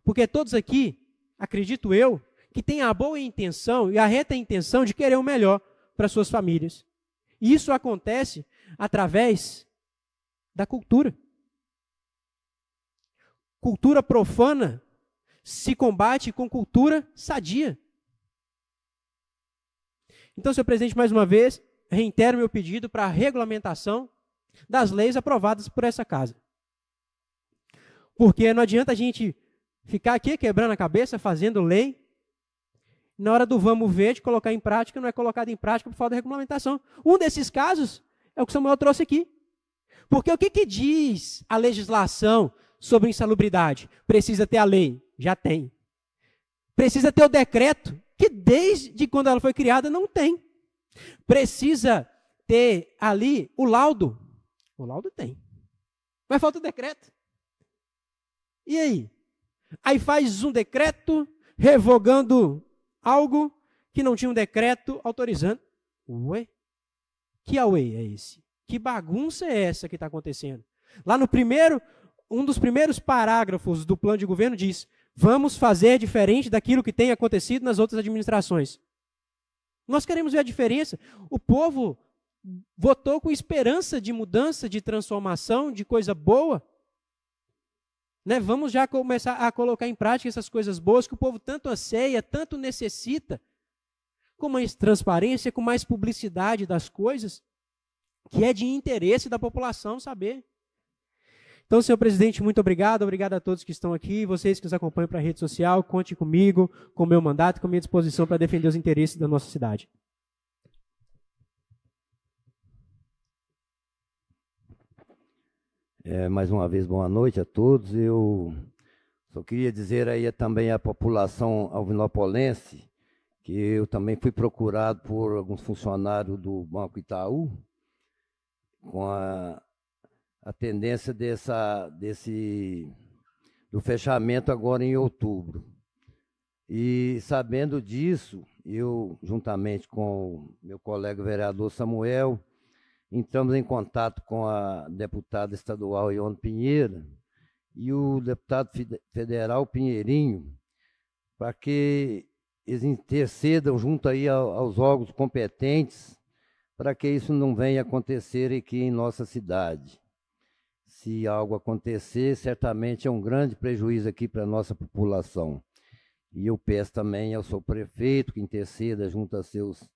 Porque todos aqui, acredito eu, que têm a boa intenção e a reta intenção de querer o melhor para suas famílias. E isso acontece através da cultura. Cultura profana se combate com cultura sadia. Então, senhor presidente, mais uma vez, reitero meu pedido para a regulamentação das leis aprovadas por essa casa. Porque não adianta a gente ficar aqui quebrando a cabeça, fazendo lei, na hora do vamos ver, de colocar em prática, não é colocado em prática por falta de regulamentação. Um desses casos é o que o Samuel trouxe aqui. Porque o que diz a legislação sobre insalubridade? Precisa ter a lei. Já tem. Precisa ter o decreto, que desde quando ela foi criada não tem. Precisa ter ali o laudo. O laudo tem. Mas falta o decreto. E aí? Aí faz um decreto revogando algo que não tinha um decreto autorizando. Ué? Que auê é esse? Que bagunça é essa que está acontecendo? Lá no primeiro, um dos primeiros parágrafos do plano de governo diz: vamos fazer diferente daquilo que tem acontecido nas outras administrações. Nós queremos ver a diferença. O povo votou com esperança de mudança, de transformação, de coisa boa. Né? Vamos já começar a colocar em prática essas coisas boas que o povo tanto anseia, tanto necessita. com mais transparência, com mais publicidade das coisas, que é de interesse da população saber. Então, senhor presidente, muito obrigado. Obrigado a todos que estão aqui. Vocês que nos acompanham para a rede social, conte comigo, com o meu mandato, com a minha disposição para defender os interesses da nossa cidade. Mais uma vez, boa noite a todos. Eu só queria dizer aí também à população alvinopolense que eu também fui procurado por alguns funcionários do Banco Itaú com a tendência do fechamento agora em outubro. E sabendo disso, eu, juntamente com meu colega vereador Samuel, entramos em contato com a deputada estadual Ione Pinheira e o deputado federal Pinheirinho, para que eles intercedam junto aí aos órgãos competentes para que isso não venha acontecer aqui em nossa cidade. Se algo acontecer, certamente é um grande prejuízo aqui para a nossa população. E eu peço também ao seu prefeito que interceda junto a seus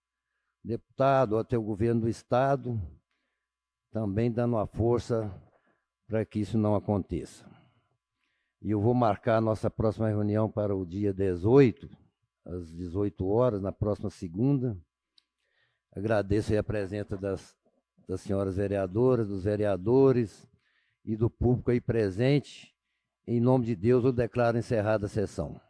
deputados, até o governo do estado, também dando uma força para que isso não aconteça. E eu vou marcar a nossa próxima reunião para o dia 18, às 18 horas, na próxima segunda. Agradeço aí a presença das senhoras vereadoras, dos vereadores e do público aí presente. Em nome de Deus, eu declaro encerrada a sessão.